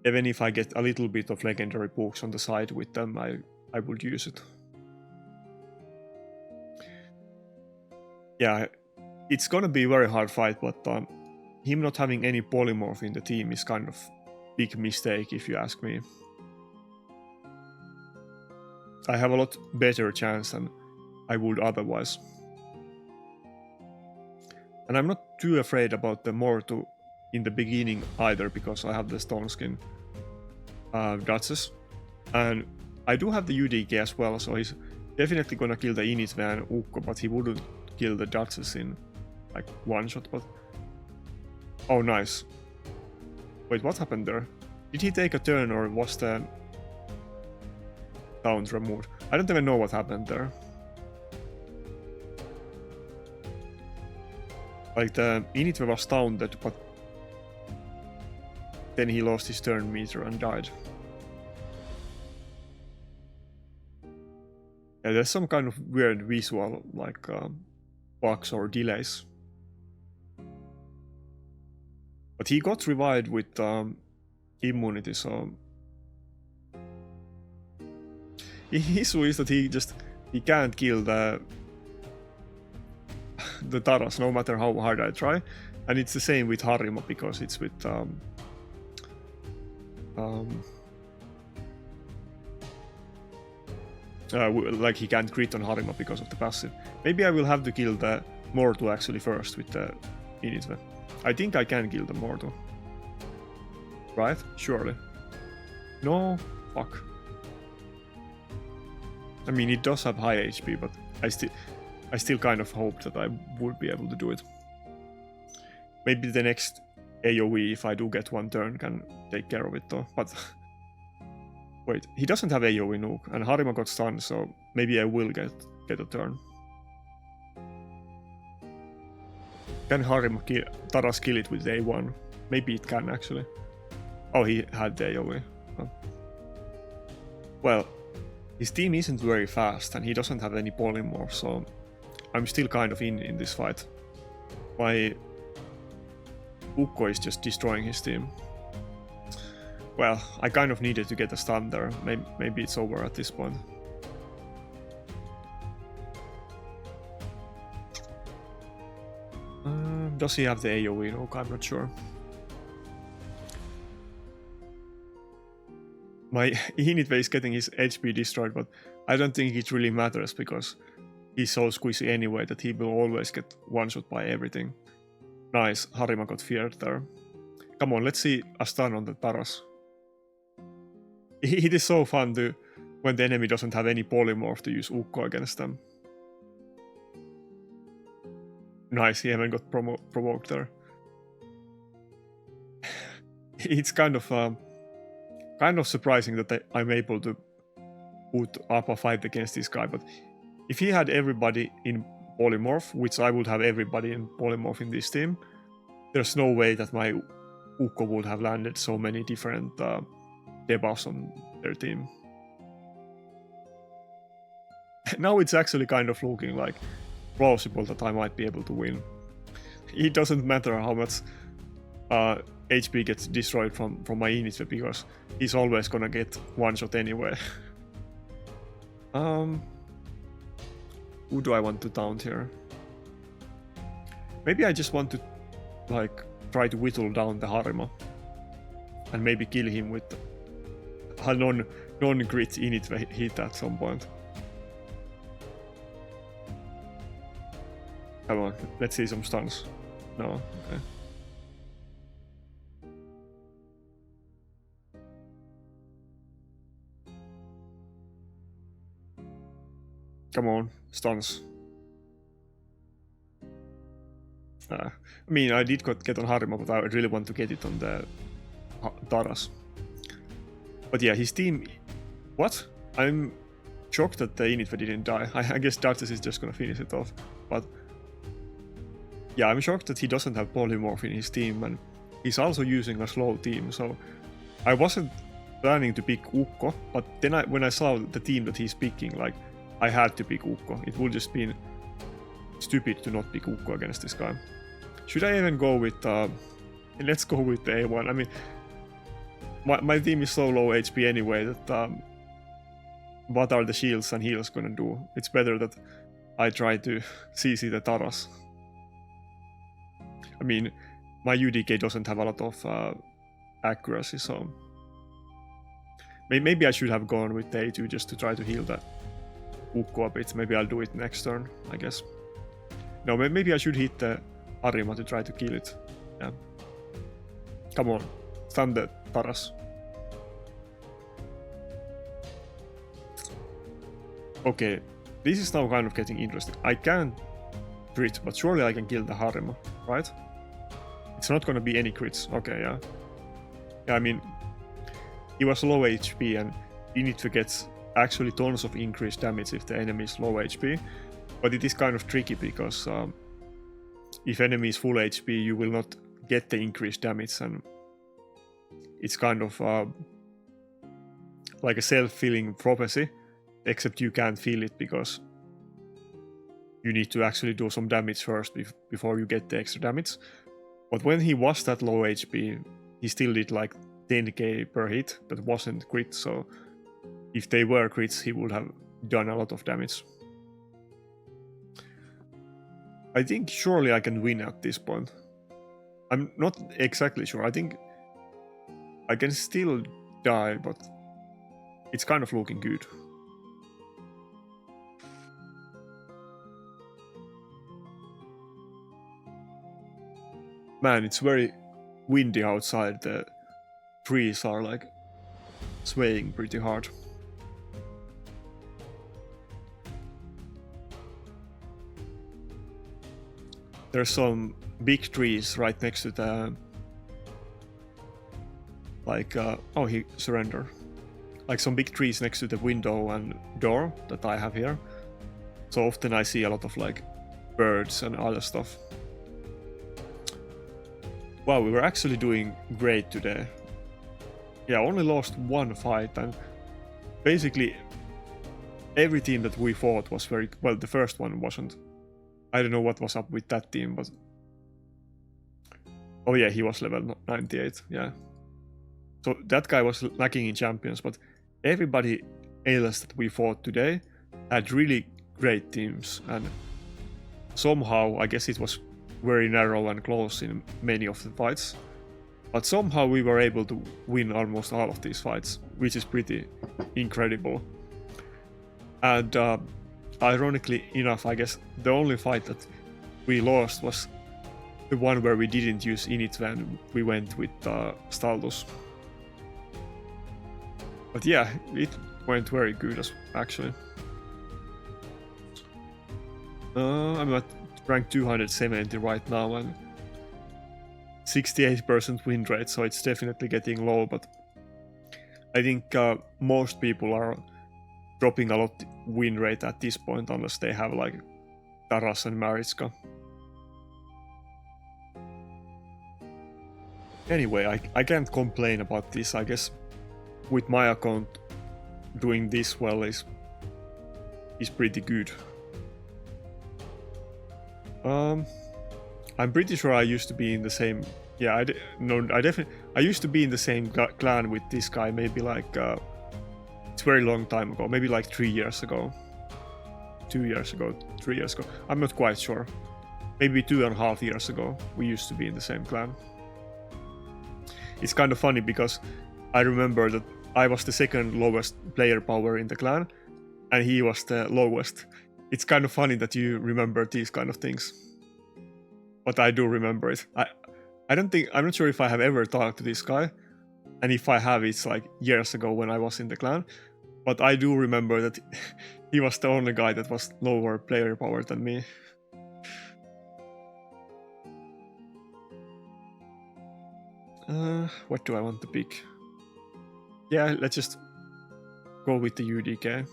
even if I get a little bit of legendary books on the side with them, I would use it. Yeah, it's gonna be a very hard fight, but him not having any polymorph in the team is kind of big mistake if you ask me. I have a lot better chance than I would otherwise. And I'm not too afraid about the Mortu in the beginning either, because I have the Stone Skin Duchess. And I do have the UDK as well, so he's definitely gonna kill the Initve and Ukko, but he wouldn't kill the Duchess in like one shot. But oh, nice. Wait, what happened there? Did he take a turn, or was the taunt removed? I don't even know what happened there. Like the Initve was taunted, but then he lost his turn meter and died. Yeah, there's some kind of weird visual, like bugs or delays. But he got revived with immunity, so his issue is that he can't kill the Taras no matter how hard I try, and it's the same with Harima because it's with like he can't crit on Harima because of the passive. Maybe I will have to kill the Mortu actually first with the Initve. I think I can kill the Mortu. Right? Surely. No? Fuck. I mean, it does have high HP, but I still kind of hope that I would be able to do it. Maybe the next AoE, if I do get 1 turn, can take care of it though. But wait, he doesn't have AoE nuke, and Harima got stunned, so maybe I will get a turn. Can Harima Taras kill it with A1? Maybe it can actually. Oh, he had the AoE. Oh. Well, his team isn't very fast, and he doesn't have any polymorph, so I'm still kind of in this fight. My Ukko is just destroying his team. Well, I kind of needed to get a stun there. Maybe it's over at this point. Does he have the AoE nuke? I'm not sure. My Initve is getting his HP destroyed, but I don't think it really matters because he's so squishy anyway that he will always get one-shot by everything. Nice, Harima got feared there. Come on, let's see a stun on the Taras. It is so fun to when the enemy doesn't have any polymorph to use Ukko against them. Nice, he even got provoked there. It's kind of surprising that I'm able to put up a fight against this guy, but if he had everybody in polymorph, which I would have everybody in polymorph in this team, there's no way that my Ukko would have landed so many different debuffs on their team. Now it's actually kind of looking like plausible that I might be able to win. It doesn't matter how much HP gets destroyed from my Initve because he's always gonna get one shot anyway. Who do I want to taunt here? Maybe I just want to like try to whittle down the Harima and maybe kill him with a non-grit Initve hit at some point. Come on, let's see some stuns. No, okay. Come on, stuns. I mean, I did get on Harima, but I really want to get it on the Taras. But yeah, his team... What? I'm shocked that the Initve didn't die. I guess Dartes is just gonna finish it off. But yeah, I'm shocked that he doesn't have Polymorph in his team, and he's also using a slow team, so I wasn't planning to pick Ukko, but then when I saw the team that he's picking, like, I had to pick Ukko. It would just been stupid to not pick Ukko against this guy. Should I even go with... let's go with the A1. I mean, my team is so low HP anyway that... what are the shields and heals gonna do? It's better that I try to CC the Taras. I mean, my UDK doesn't have a lot of accuracy, so... Maybe I should have gone with the A2 just to try to heal that Ukko a bit. Maybe I'll do it next turn, I guess. No, maybe I should hit the Harima to try to kill it. Yeah. Come on, stun the Taras. Okay, this is now kind of getting interesting. I can't crit, but surely I can kill the Harima, right? It's not gonna be any crits. Okay, yeah. Yeah, I mean, he was low HP, and Initve gets actually tons of increased damage if the enemy is low HP. But it is kind of tricky because if enemy is full HP, you will not get the increased damage, and it's kind of like a self-fulfilling prophecy, except you can't feel it because you need to actually do some damage first before you get the extra damage. But when he was that low HP, he still did like 10k per hit. That wasn't crit, so if they were crits, he would have done a lot of damage. I think surely I can win at this point. I'm not exactly sure. I think I can still die, but it's kind of looking good. Man, it's very windy outside. The trees are like swaying pretty hard. There's some big trees right next to the... like, oh, he surrendered. Like some big trees next to the window and door that I have here. So often I see a lot of like birds and other stuff. Wow, we were actually doing great today. Yeah, only lost one fight, and basically every team that we fought was very... well, the first one wasn't. I don't know what was up with that team, but... oh yeah, he was level 98, yeah. So that guy was lacking in champions, but everybody else that we fought today had really great teams, and somehow, I guess it was very narrow and close in many of the fights, but somehow we were able to win almost all of these fights, which is pretty incredible. And ironically enough, I guess the only fight that we lost was the one where we didn't use Init when we went with Staldus. But yeah, it went very good actually. I'm at rank 270 right now and 68% win rate, so it's definitely getting low, but I think most people are dropping a lot win rate at this point unless they have like Taras and Mariska. Anyway, I can't complain about this. I guess with my account doing this well is pretty good. I'm pretty sure I used to be in the same... yeah, I used to be in the same clan with this guy maybe like... it's a very long time ago, maybe like 3 years ago. 2 years ago, 3 years ago. I'm not quite sure. Maybe 2.5 years ago, we used to be in the same clan. It's kind of funny because I remember that I was the second lowest player power in the clan, and he was the lowest. It's kind of funny that you remember these kind of things. But I do remember it. I'm not sure if I have ever talked to this guy, and if I have, it's like years ago when I was in the clan. But I do remember that he was the only guy that was lower player power than me. What do I want to pick? Yeah, let's just go with the UDK.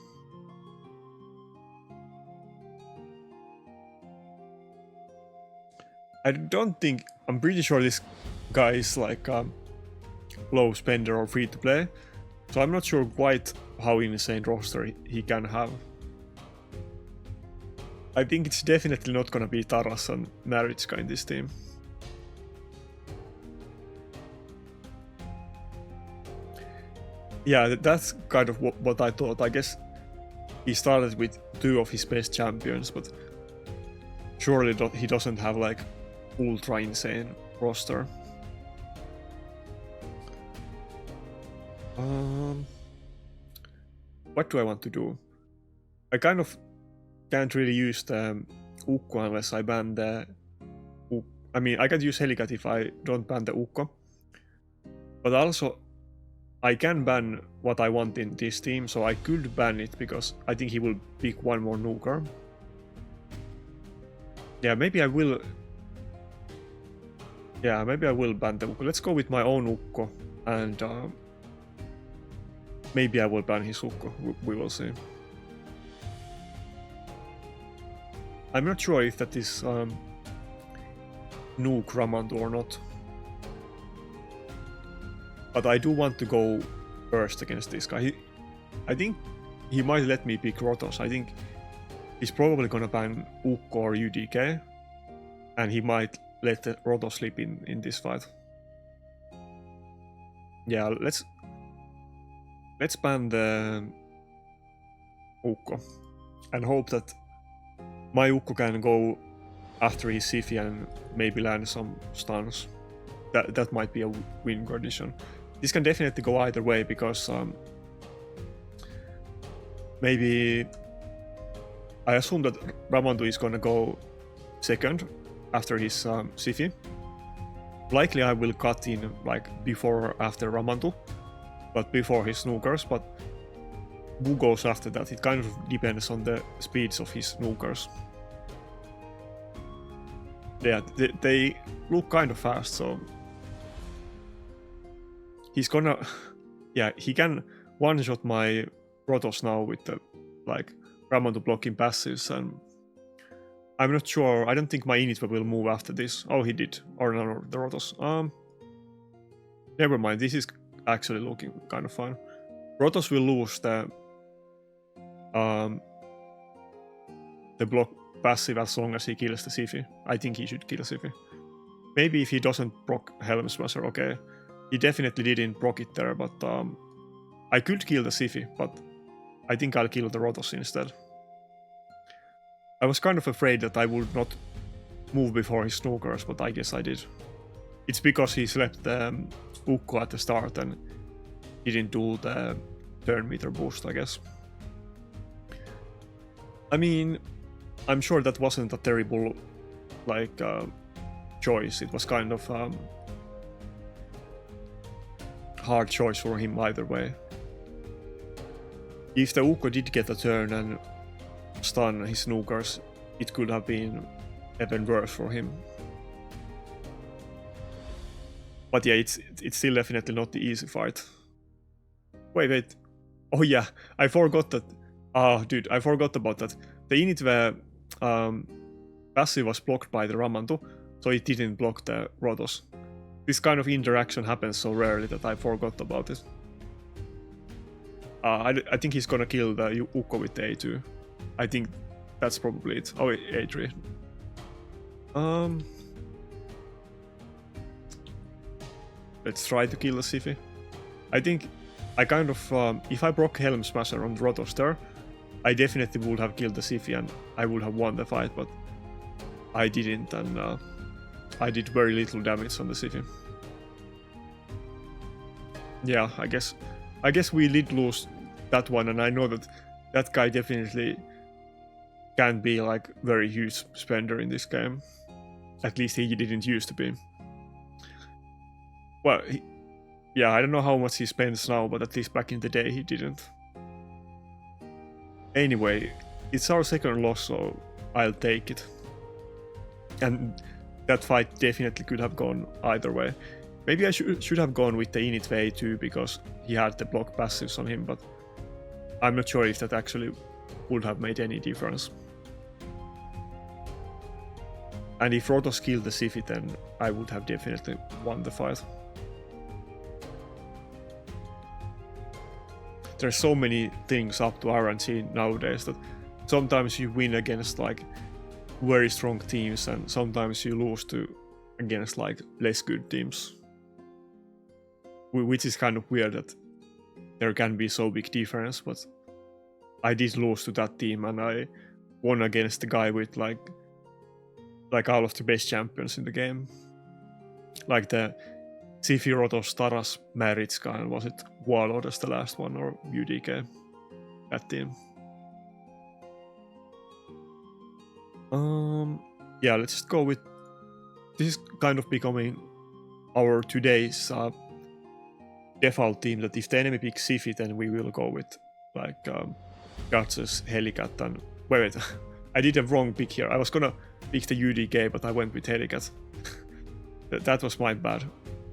I'm pretty sure this guy is like low spender or free to play. So I'm not sure quite how insane roster he can have. I think it's definitely not gonna be Taras and Maritska in this team. Yeah, that's kind of what I thought. I guess he started with 2 of his best champions, but surely he doesn't have like ultra insane roster. What do I want to do? I kind of can't really use the Ukko unless I ban the... I mean, I can use Helicat if I don't ban the Ukko. But also, I can ban what I want in this team, so I could ban it because I think he will pick one more nuker. Yeah, maybe I will... Yeah, maybe I will ban the Ukko. Let's go with my own Ukko, and maybe I will ban his Ukko. We will see. I'm not sure if that is nuke Ramandu or not. But I do want to go first against this guy. I think he might let me pick Rotos. I think he's probably gonna ban Ukko or UDK. And he might let the Rotos sleep in this fight. Yeah, let's ban the Ukko. And hope that my Ukko can go after his Siphi and maybe land some stuns. That might be a win condition. This can definitely go either way because maybe I assume that Ramandu is gonna go second after his Siphi. Likely I will cut in like before or after Ramandu, but before his snookers, but who goes after that? It kind of depends on the speeds of his snookers. Yeah, they look kind of fast, so he's gonna... Yeah, he can one-shot my Rotos now with the like Ramandu blocking passives, and I'm not sure. I don't think my Initva will move after this. Oh, he did. Or no, the Rotos. Never mind. This is actually looking kind of fun. Rotos will lose the block passive as long as he kills the Siphi. I think he should kill Siphi. Maybe if he doesn't proc Helm Smasher, okay. He definitely didn't proc it there, but I could kill the Siphi, but I think I'll kill the Rotos instead. I was kind of afraid that I would not move before his snookers, but I guess I did. It's because he slept the Ukko at the start and didn't do the turn meter boost, I guess. I mean, I'm sure that wasn't a terrible like choice. It was kind of hard choice for him either way. If the Ukko did get a turn and stun his snookers, it could have been even worse for him. But yeah, it's still definitely not the easy fight. Wait. Oh yeah, I forgot that. Dude, I forgot about that. The Initve passive was blocked by the Ramandu, so it didn't block the Rotos. This kind of interaction happens so rarely that I forgot about it. I think he's gonna kill the Ukko with the A2. I think that's probably it. Oh, A3. Let's try to kill the Siphi. I think I kind of... if I proc Helm Smasher on Rotos there, I definitely would have killed the Siphi and I would have won the fight, but I didn't, and I did very little damage on the Siphi. Yeah, I guess we did lose that one, and I know that that guy definitely can be like very huge spender in this game. At least he didn't used to be. Well, yeah, I don't know how much he spends now, but at least back in the day he didn't. Anyway, it's our second loss, so I'll take it. And that fight definitely could have gone either way. Maybe I should have gone with the Init way too, because he had the block passives on him, but I'm not sure if that actually would have made any difference. And if Rotos killed the Siphi, then I would have definitely won the fight. There's so many things up to RNG nowadays that sometimes you win against like very strong teams, and sometimes you lose to against like less good teams. Which is kind of weird that there can be so big difference, but I did lose to that team and I won against the guy with like all of the best champions in the game. Like the Siphi, Rotos, Taras, Maritska, and was it Warlord as the last one, or UDK? That team. Yeah, let's just go with... This is kind of becoming our today's default team, that if the enemy picks Siphi, then we will go with like Guts, Helicat, and... Wait, I did a wrong pick here. I was gonna pick the UDK, but I went with Helicat. That was my bad.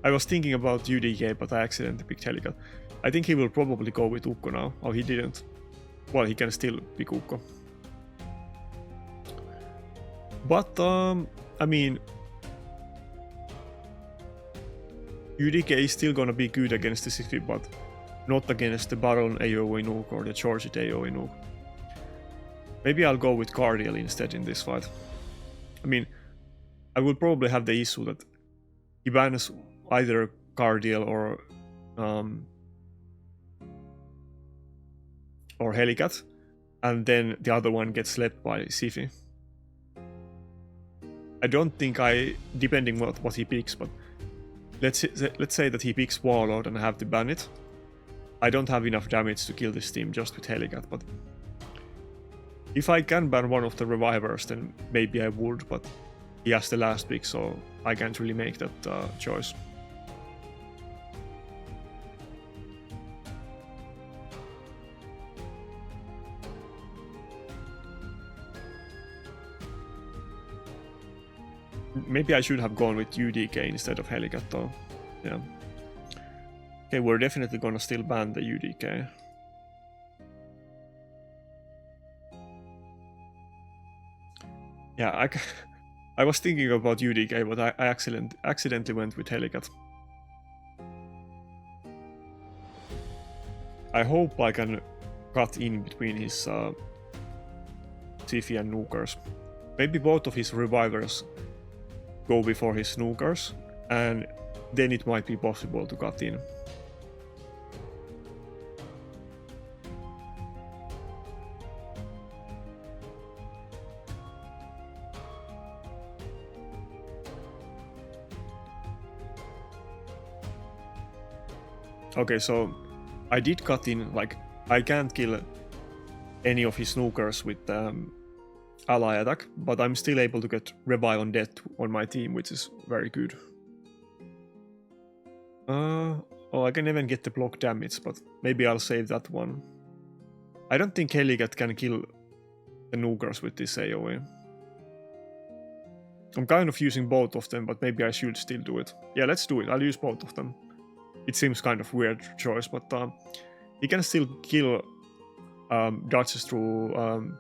I was thinking about UDK, but I accidentally picked Helicat. I think he will probably go with Ukko now. Oh, he didn't. Well, he can still pick Ukko. But, I mean... UDK is still gonna be good against the Siphi, but not against the Baron AoE Nuke or the Charged AoE Nuke. Maybe I'll go with Cardiel instead in this fight. I mean, I will probably have the issue that he bans either Cardiel or Helicat, and then the other one gets slept by Siphi. I don't think depending what he picks, but let's say that he picks Warlord and I have to ban it. I don't have enough damage to kill this team just with Helicat, but if I can ban one of the Revivers, then maybe I would, but he has the last pick, so I can't really make that choice. Maybe I should have gone with UDK instead of Helicat though. Yeah. Okay, we're definitely gonna still ban the UDK. Yeah, I was thinking about UDK, but I accidentally went with Helicat. I hope I can cut in between his Siphi and Nukers. Maybe both of his Revivers go before his Snookers, and then it might be possible to cut in. Okay, so I did cut in, like, I can't kill any of his Snookers with ally attack, but I'm still able to get Revive on Death on my team, which is very good. Oh, I can even get the block damage, but maybe I'll save that one. I don't think Helicat can kill the Nookers with this AoE. I'm kind of using both of them, but maybe I should still do it. Yeah, let's do it. I'll use both of them. It seems kind of weird choice, but he can still kill Duchess through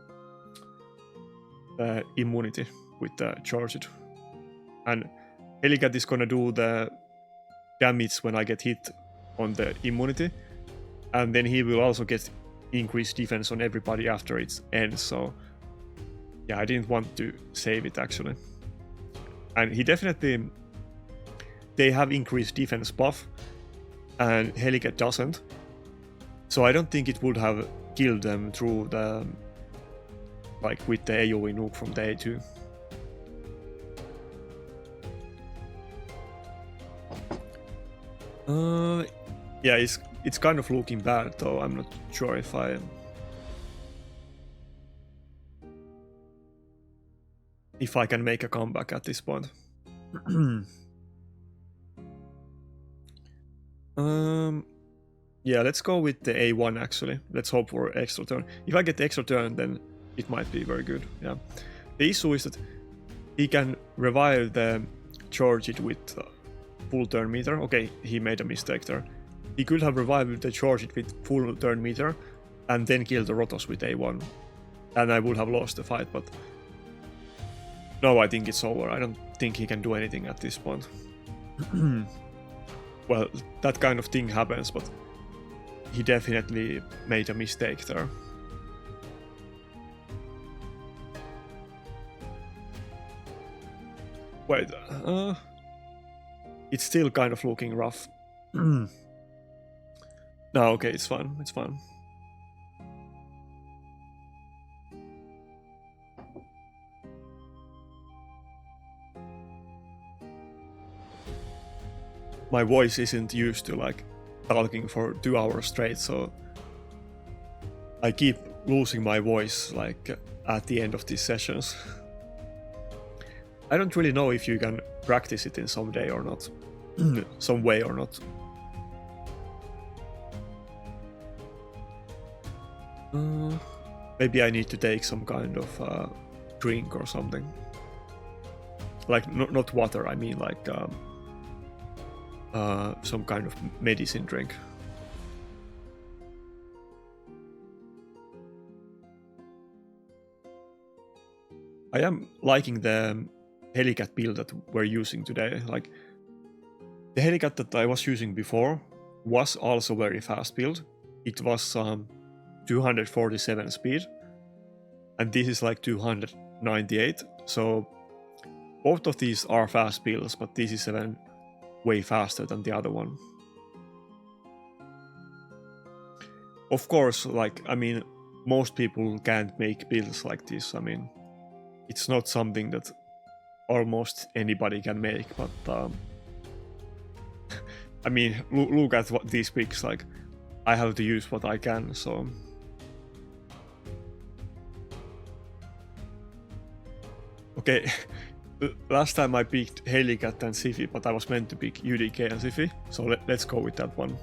immunity with the Charged. And Helicat is gonna do the damage when I get hit on the immunity, and then he will also get increased defense on everybody after it ends, so yeah, I didn't want to save it actually. And he definitely... They have increased defense buff, and Helicat doesn't, so I don't think it would have killed them through the... like with the AoE nuke from the A2. Yeah, it's kind of looking bad though. I'm not sure if I can make a comeback at this point. Yeah, let's go with the A1 actually. Let's hope for extra turn. If I get the extra turn, then it might be very good. Yeah. The issue is that he can revive the charge it with full turn meter. Okay, he made a mistake there. He could have revived the charge it with full turn meter and then killed the Rotos with A1. And I would have lost the fight, but no, I think it's over. I don't think he can do anything at this point. Well, that kind of thing happens, but he definitely made a mistake there. Wait, it's still kind of looking rough. No, okay, it's fine, it's fine. My voice isn't used to like talking for 2 hours straight, so I keep losing my voice like at the end of these sessions. I don't really know if you can practice it in some day or not. Some way or not. Maybe I need to take some kind of drink or something. Like, not water, I mean like some kind of medicine drink. I am liking the Helicat build that we're using today. Like, the Helicat that I was using before was also very fast build. It was 247 speed, and this is like 298. So both of these are fast builds, but this is even way faster than the other one. Of course, like, I mean, most people can't make builds like this. I mean, it's not something that almost anybody can make, but I mean, look at what these picks, like, I have to use what I can, so. Okay, last time I picked Helicat and Siphi, but I was meant to pick UDK and Siphi, so let's go with that one.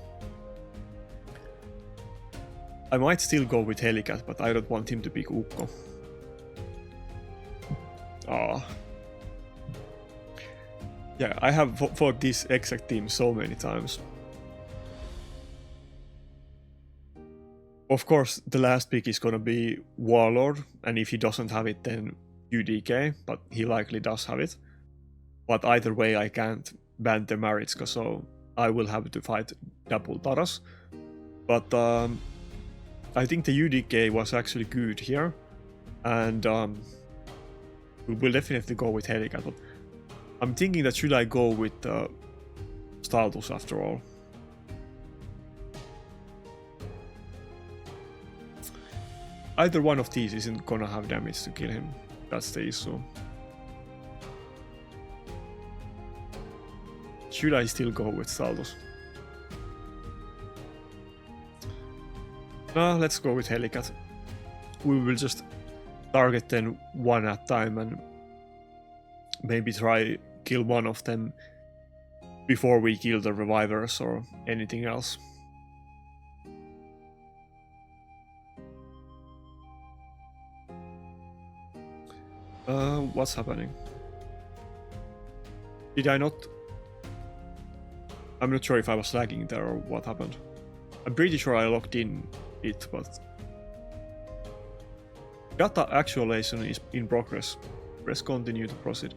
I might still go with Helicat, but I don't want him to pick Ukko. Yeah, I have fought this exact team so many times. Of course, the last pick is gonna be Warlord, and if he doesn't have it, then UDK, but he likely does have it. But either way, I can't ban the Maritzka, so I will have to fight double Taras. But I think the UDK was actually good here, and we will definitely go with Helicat, but I'm thinking that should I go with Staltus after all? Either one of these isn't gonna have damage to kill him. That's the issue. Should I still go with Staltus? No, let's go with Helicat. We will just target them one at a time and maybe try kill one of them before we kill the revivers or anything else. What's happening? Did I not? I'm not sure if I was lagging there or what happened. I'm pretty sure I logged in it, but data actualization is in progress. Press continue to proceed.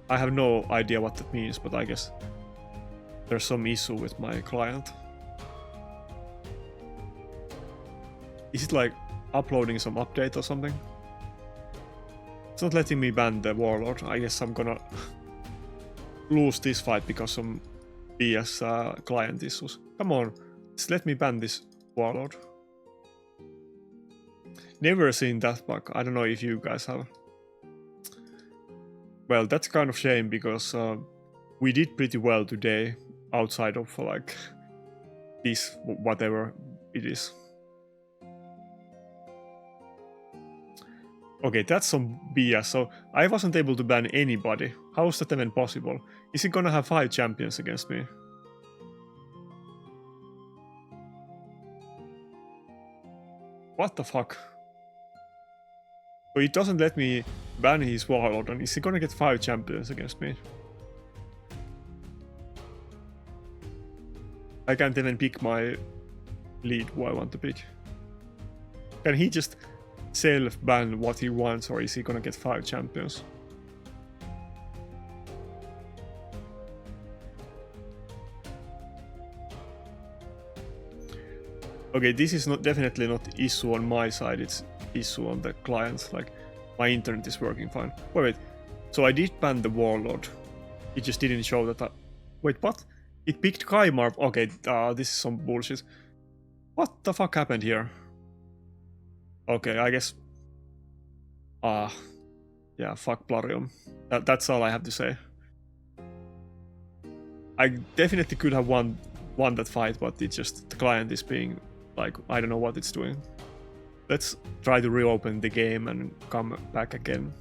I have no idea what that means, but I guess there's some issue with my client. Is it like uploading some update or something? It's not letting me ban the Warlord. I guess I'm gonna lose this fight because of BS client issues. Come on, just let me ban this Warlord. Never seen that bug. I don't know if you guys have. Well, that's kind of shame because we did pretty well today outside of like this, whatever it is. Okay, that's some BS. So I wasn't able to ban anybody. How is that even possible? Is he gonna have 5 champions against me? What the fuck? So it doesn't let me ban his Warlord, and is he gonna get 5 champions against me? I can't even pick my lead who I want to pick. Can he just self-ban what he wants, or is he gonna get 5 champions? Okay, this is definitely not issue on my side, it's issue on the client. Like, my internet is working fine. Wait, so I did ban the Warlord. It just didn't show that Wait, what? It picked Kaimar. Okay, this is some bullshit. What the fuck happened here? Okay, I guess... yeah, fuck Plarium. That's all I have to say. I definitely could have won that fight, but it's just the client is being... like, I don't know what it's doing. Let's try to reopen the game and come back again.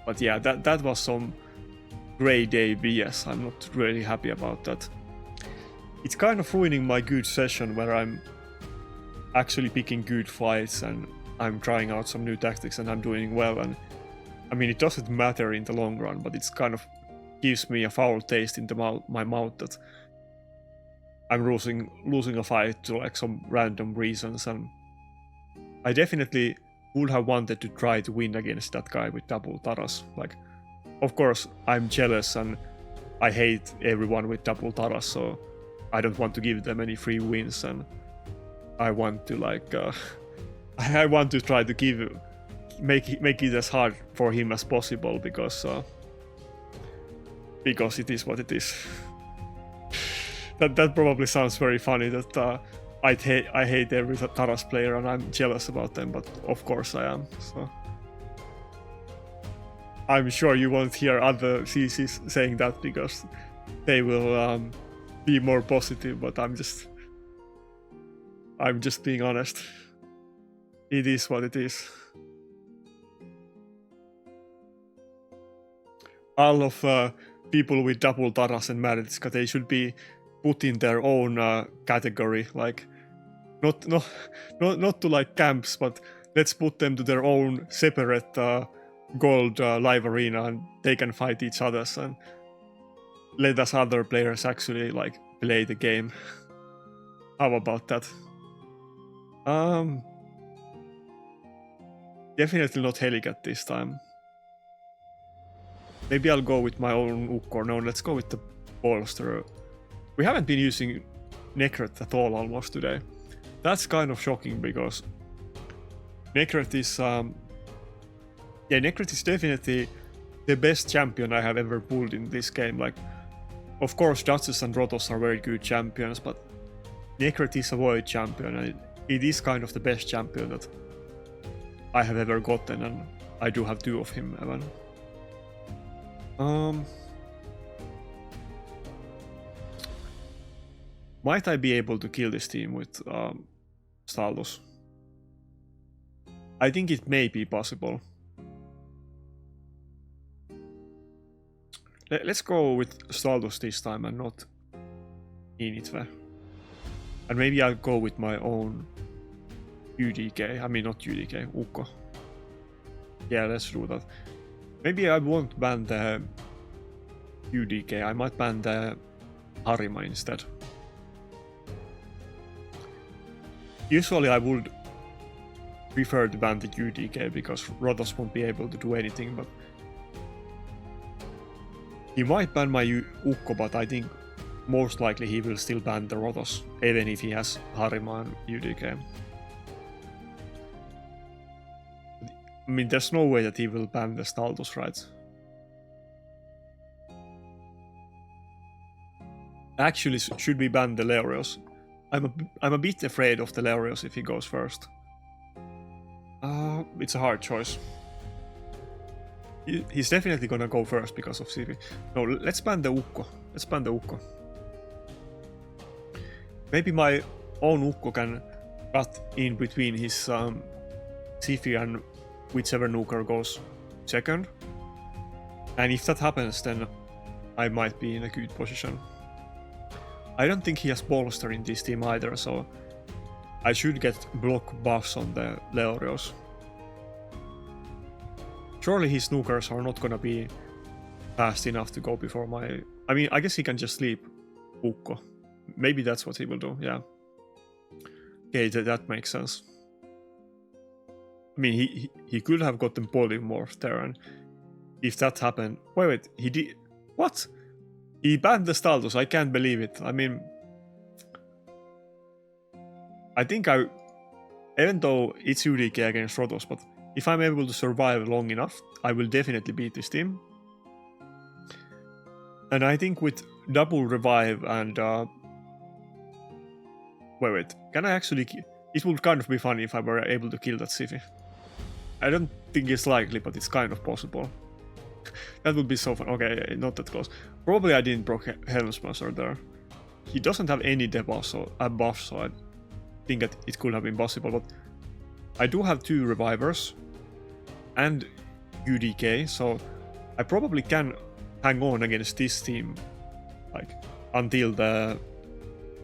But yeah, that was some grey day BS. I'm not really happy about that. It's kind of ruining my good session where I'm actually picking good fights and I'm trying out some new tactics and I'm doing well. And I mean, it doesn't matter in the long run, but it's kind of gives me a foul taste in my mouth that I'm losing a fight to like some random reasons. And I definitely would have wanted to try to win against that guy with double Taras. Like, of course, I'm jealous and I hate everyone with double Taras, so I don't want to give them any free wins, and I want to like I want to try to make it as hard for him as possible, because it is what it is. that probably sounds very funny that I hate every Taras player and I'm jealous about them, but of course I am. So I'm sure you won't hear other CCs saying that because they will be more positive, but I'm just being honest. It is what it is. All of people with double Taras and Maritska, they should be put in their own category, like not to like camps, but let's put them to their own separate gold live arena, and they can fight each other and let us other players actually like play the game. How about that? Definitely not Helicat this time. Maybe I'll go with my own Ukko. No, let's go with the bolster. We haven't been using Necret at all almost today. That's kind of shocking because Necret is Necret is definitely the best champion I have ever pulled in this game. Like, of course, Duchess and Rotos are very good champions, but Necret is a void champion, and it is kind of the best champion that I have ever gotten, and I do have 2 of him even. Might I be able to kill this team with Staldos? I think it may be possible. Let's go with Staldos this time and not Initve. And maybe I'll go with my own UDK. I mean, not UDK, Ukko. Yeah, let's do that. Maybe I won't ban the UDK. I might ban the Harima instead. Usually I would prefer to ban the UDK because Rotos won't be able to do anything, but he might ban my Ukko, but I think most likely he will still ban the Rotos, even if he has Harima and UDK. I mean, there's no way that he will ban the Staldos, right? Actually, should we ban the Leorios? I'm a bit afraid of the Leorios if he goes first. It's a hard choice. He's definitely gonna go first because of CV. No, let's ban the Ukko. Let's ban the Ukko. Maybe my own Ukko can cut in between his Sifi and whichever nuker goes second. And if that happens, then I might be in a good position. I don't think he has bolster in this team either, so I should get block buffs on the Leorios. Surely his snookers are not gonna be fast enough to go before my... I mean, I guess he can just sleep Ukko. Maybe that's what he will do, yeah. Okay, that makes sense. I mean, he could have gotten polymorph there, and if that happened... Wait, he did... What? He banned the Staltos, I can't believe it. I mean... I think even though it's UDK against Rotos, but if I'm able to survive long enough, I will definitely beat this team. And I think with double revive and... Wait, can I actually... It would kind of be funny if I were able to kill that Siphi. I don't think it's likely, but it's kind of possible. That would be so fun. Okay, not that close. Probably I didn't proc Helmsmaster there. He doesn't have any debuffs, so I think that it could have been possible, but I do have 2 revivers and UDK, so I probably can hang on against this team like until the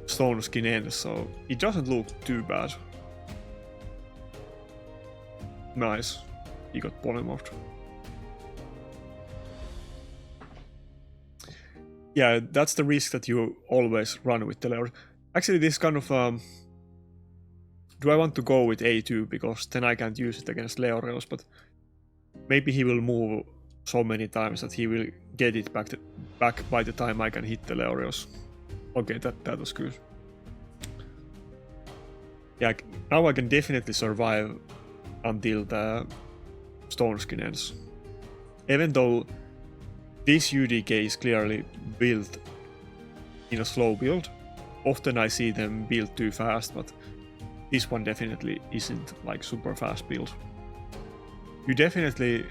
Stone Skin ends, so it doesn't look too bad. Nice, he got polymorphed. Yeah, that's the risk that you always run with the Leorios. Actually, this kind of... do I want to go with A2, because then I can't use it against Leorios, but maybe he will move so many times that he will get it back by the time I can hit the Leorios. Okay, that was good. Yeah, now I can definitely survive until the Stone Skin ends. Even though this UDK is clearly built in a slow build, often I see them build too fast, but this one definitely isn't like super fast build. You definitely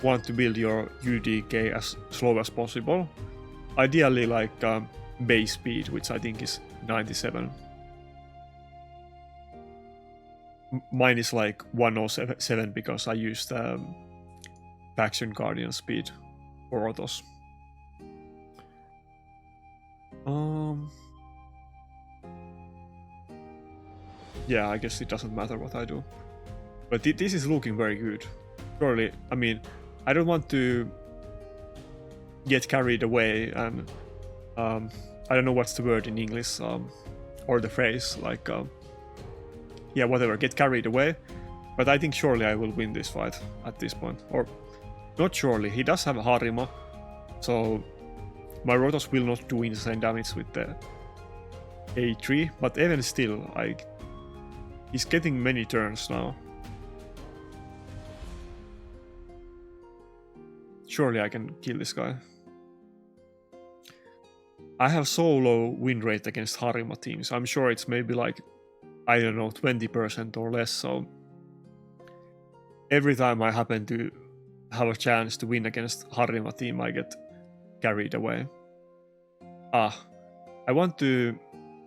want to build your UDK as slow as possible. Ideally like base speed, which I think is 97. Mine is like 107 because I used Faction Guardian speed for Rotos. Yeah, I guess it doesn't matter what I do. But this is looking very good. Surely, I mean, I don't want to get carried away and I don't know what's the word in English or the phrase, like yeah, whatever, get carried away. But I think surely I will win this fight at this point. Or not surely, he does have a Harima, so my Rotos will not do insane damage with the A3, but even still, he's getting many turns now. Surely I can kill this guy. I have so low win rate against Harima teams. I'm sure it's maybe like, I don't know, 20% or less, so every time I happen to have a chance to win against Harima team, I get carried away. I want to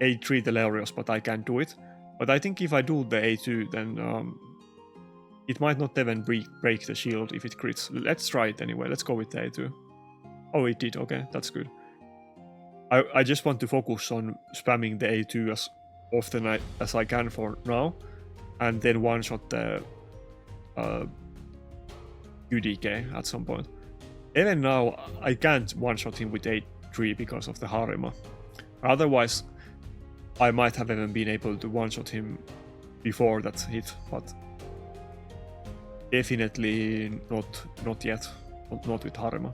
A3 the Leorios, but I can't do it. But I think if I do the A2, then it might not even break the shield if it crits. Let's try it anyway. Let's go with the A2. Oh, it did. Okay, that's good. I just want to focus on spamming the A2 as often as I can for now, and then one-shot the UDK at some point. Even now, I can't one-shot him with A3 because of the Harima. Otherwise, I might have even been able to one-shot him before that hit, but definitely not yet. Not with Harima.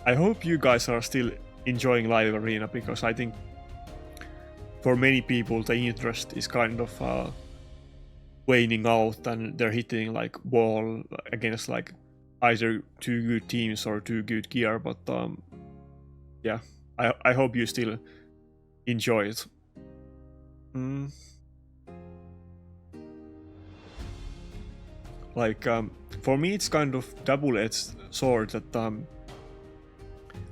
I hope you guys are still enjoying Live Arena, because I think for many people the interest is kind of waning out and they're hitting like wall against like either two good teams or too good gear, but yeah, I hope you still enjoy it. Like for me it's kind of double-edged sword that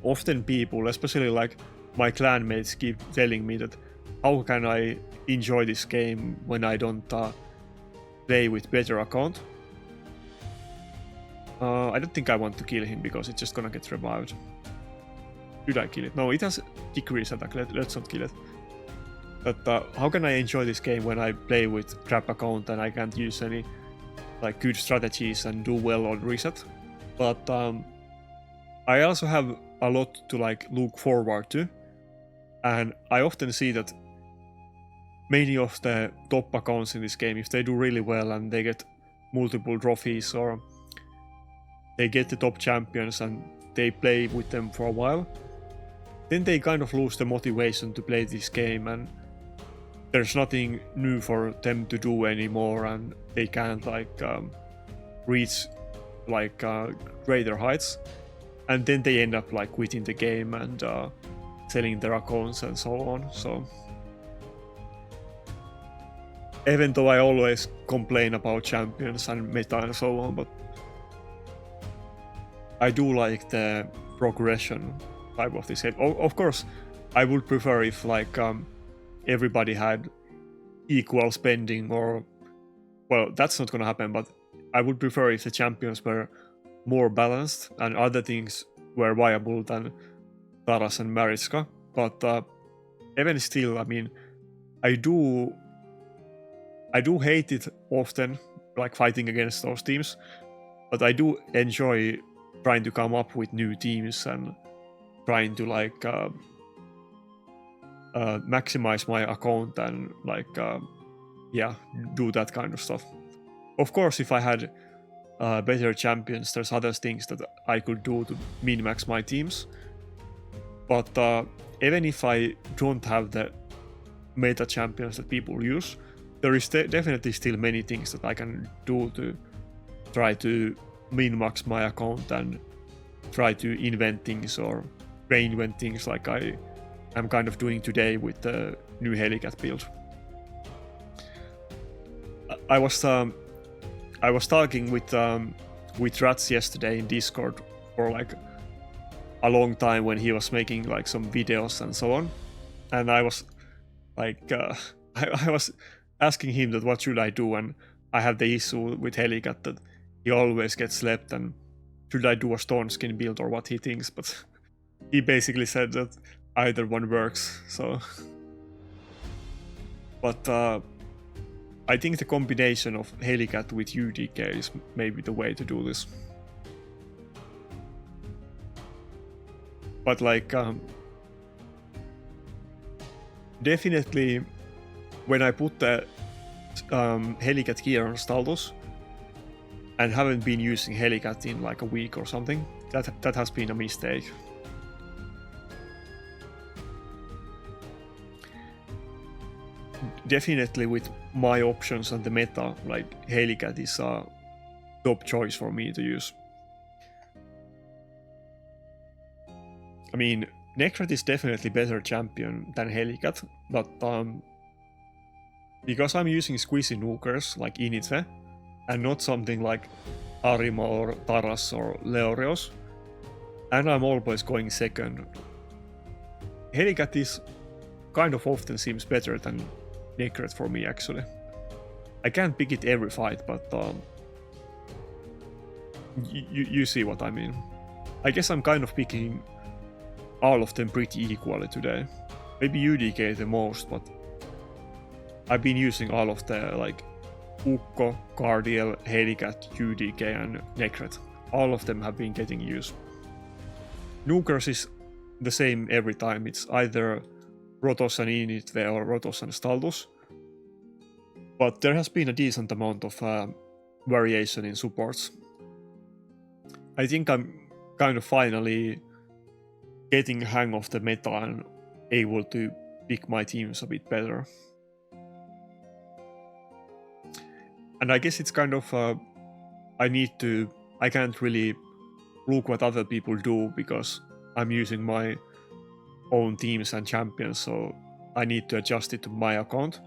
often people, especially like my clanmates, keep telling me that how can I enjoy this game when I don't play with better account. I don't think I want to kill him because it's just gonna get revived. Should I kill it? No, it has decrease attack. Let's not kill it. But how can I enjoy this game when I play with crap account and I can't use any like good strategies and do well on reset? But I also have a lot to like look forward to, and I often see that many of the top accounts in this game, if they do really well and they get multiple trophies or they get the top champions and they play with them for a while, then they kind of lose the motivation to play this game and there's nothing new for them to do anymore and they can't like reach like greater heights, and then they end up like quitting the game and selling their accounts and so on. So even though I always complain about champions and meta and so on, but I do like the progression type of this game. Of course, I would prefer if like everybody had equal spending, or well, that's not gonna happen, but I would prefer if the champions were more balanced and other things were viable than Taras and Mariska. But even still, I mean, I do hate it often, like fighting against those teams, but I do enjoy trying to come up with new teams and trying to like maximize my account and like yeah, do that kind of stuff. Of course, if I had better champions, there's other things that I could do to min-max my teams. But even if I don't have the meta champions that people use, there is definitely still many things that I can do to try to min-max my account and try to invent things or reinvent things like I am kind of doing today with the new Helicat build. I was talking with Rats yesterday in Discord for like a long time when he was making like some videos and so on, and I was like I was asking him that what should I do, and I have the issue with Helicat that he always gets slept, and should I do a Stone Skin build or what he thinks, but he basically said that either one works. So but I think the combination of Helicat with UDK is maybe the way to do this. But like definitely when I put the Helicat gear on Staldos and haven't been using Helicat in like a week or something, that has been a mistake. Definitely with my options and the meta, like Helicat is a top choice for me to use. I mean, Necret is definitely better champion than Helicat, but because I'm using squishy nukers like Initve and not something like Arima or Taras or Leoreos, and I'm always going second, Helicat is kind of often seems better than Necret for me actually. I can't pick it every fight, but you see what I mean. I guess I'm kind of picking all of them pretty equally today. Maybe UDK the most, but I've been using all of the like Ukko, Cardiel, Helicat, UDK and Necret. All of them have been getting used. Nukers is the same every time. It's either Rotos and Initve or Rotos and Staldos. But there has been a decent amount of variation in supports. I think I'm kind of finally getting a hang of the meta and able to pick my teams a bit better. And I guess it's kind of I can't really look what other people do because I'm using my own teams and champions, so I need to adjust it to my account.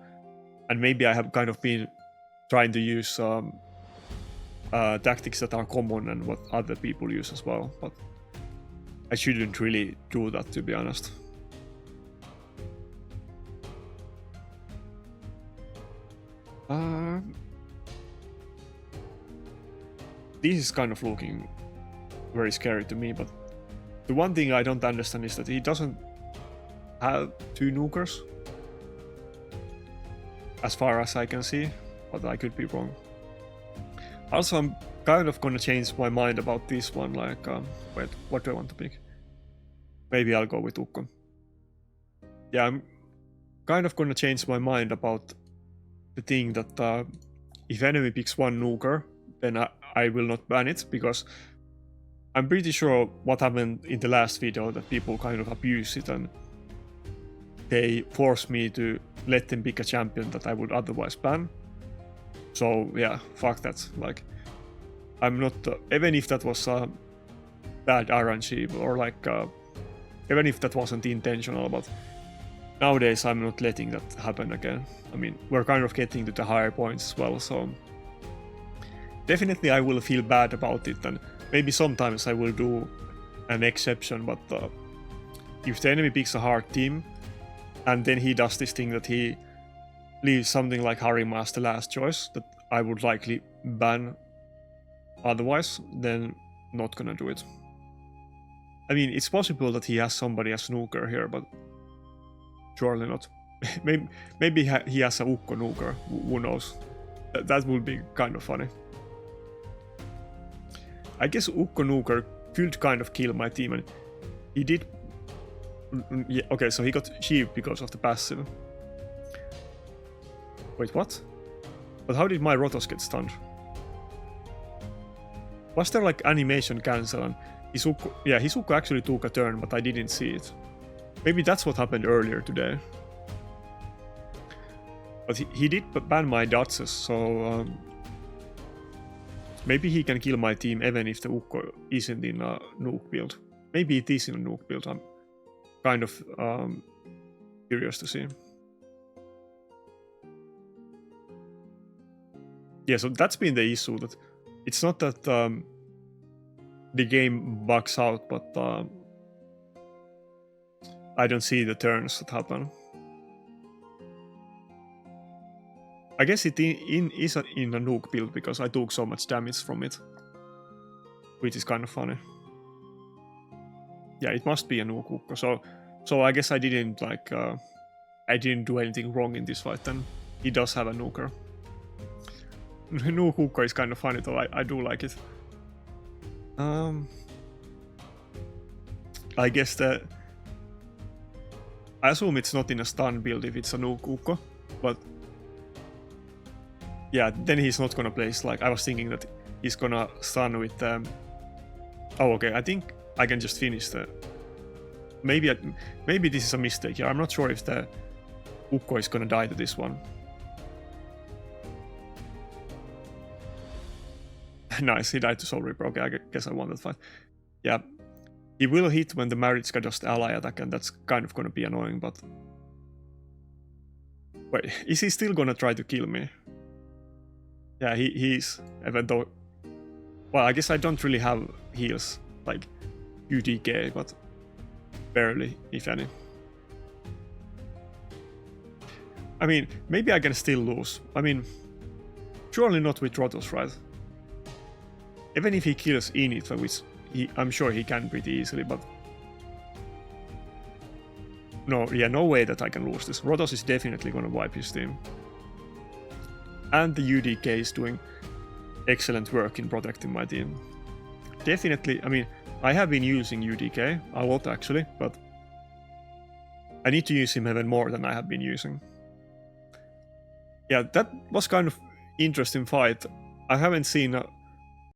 And maybe I have kind of been trying to use tactics that are common and what other people use as well, but I shouldn't really do that, to be honest. this is kind of looking very scary to me, but the one thing I don't understand is that he doesn't have 2 nukers, as far as I can see, but I could be wrong. Also, I'm kind of gonna change my mind about this one, like, wait, what do I want to pick? Maybe I'll go with Ukko. Yeah, I'm kind of gonna change my mind about the thing that if enemy picks 1 nuker, then I will not ban it, because I'm pretty sure what happened in the last video, that people kind of abuse it and they force me to let them pick a champion that I would otherwise ban. So yeah, fuck that. Like, I'm not, even if that was bad RNG, or like, even if that wasn't intentional, but nowadays I'm not letting that happen again. I mean, we're kind of getting to the higher points as well, so definitely I will feel bad about it, and maybe sometimes I will do an exception, but if the enemy picks a hard team, and then he does this thing that he leaves something like Harima as the last choice, that I would likely ban otherwise, then not gonna do it. I mean, it's possible that he has somebody as nuker here, but surely not. Maybe he has a Ukko nuker, who knows? That would be kind of funny. I guess Ukko nuker could kind of kill my team, and he did. Yeah, okay, so he got Sheev because of the passive. Wait, what? But how did my Rotos get stunned? Was there like animation cancel and his Ukko actually took a turn, but I didn't see it. Maybe that's what happened earlier today. But he did ban my Duchess, so maybe he can kill my team even if the Ukko isn't in a nuke build. Maybe it is in a nuke build. I'm kind of curious to see. Yeah, so that's been the issue, that it's not that the game bugs out, but I don't see the turns that happen. I guess it is in a nuke build because I took so much damage from it, which is kind of funny. Yeah, it must be a nuke Ukko. So I guess I didn't like I didn't do anything wrong in this fight. Then he does have a nuker. Nuke Ukko is kind of funny though. I do like it. I guess I assume it's not in a stun build if it's a nuke Ukko, but yeah, then he's not gonna place, like, I was thinking that he's gonna stun with oh, okay, I think I can just finish the... Maybe this is a mistake here. I'm not sure if the Ukko is gonna die to this one. Nice, he died to Soul Reaper. Okay, I guess I won that fight. Yeah, he will hit when the Maritzka does the ally attack, and that's kind of gonna be annoying, but... Wait, is he still gonna try to kill me? Yeah, he's, even though... Well, I guess I don't really have heals, like UDK, but barely, if any. I mean, maybe I can still lose. I mean, surely not with Rotos, right? Even if he kills Init, which I'm sure he can pretty easily, but... No, yeah, no way that I can lose this. Rotos is definitely gonna wipe his team. And the UDK is doing excellent work in protecting my team. Definitely, I mean, I have been using UDK a lot actually, but I need to use him even more than I have been using. Yeah, that was kind of interesting fight. I haven't seen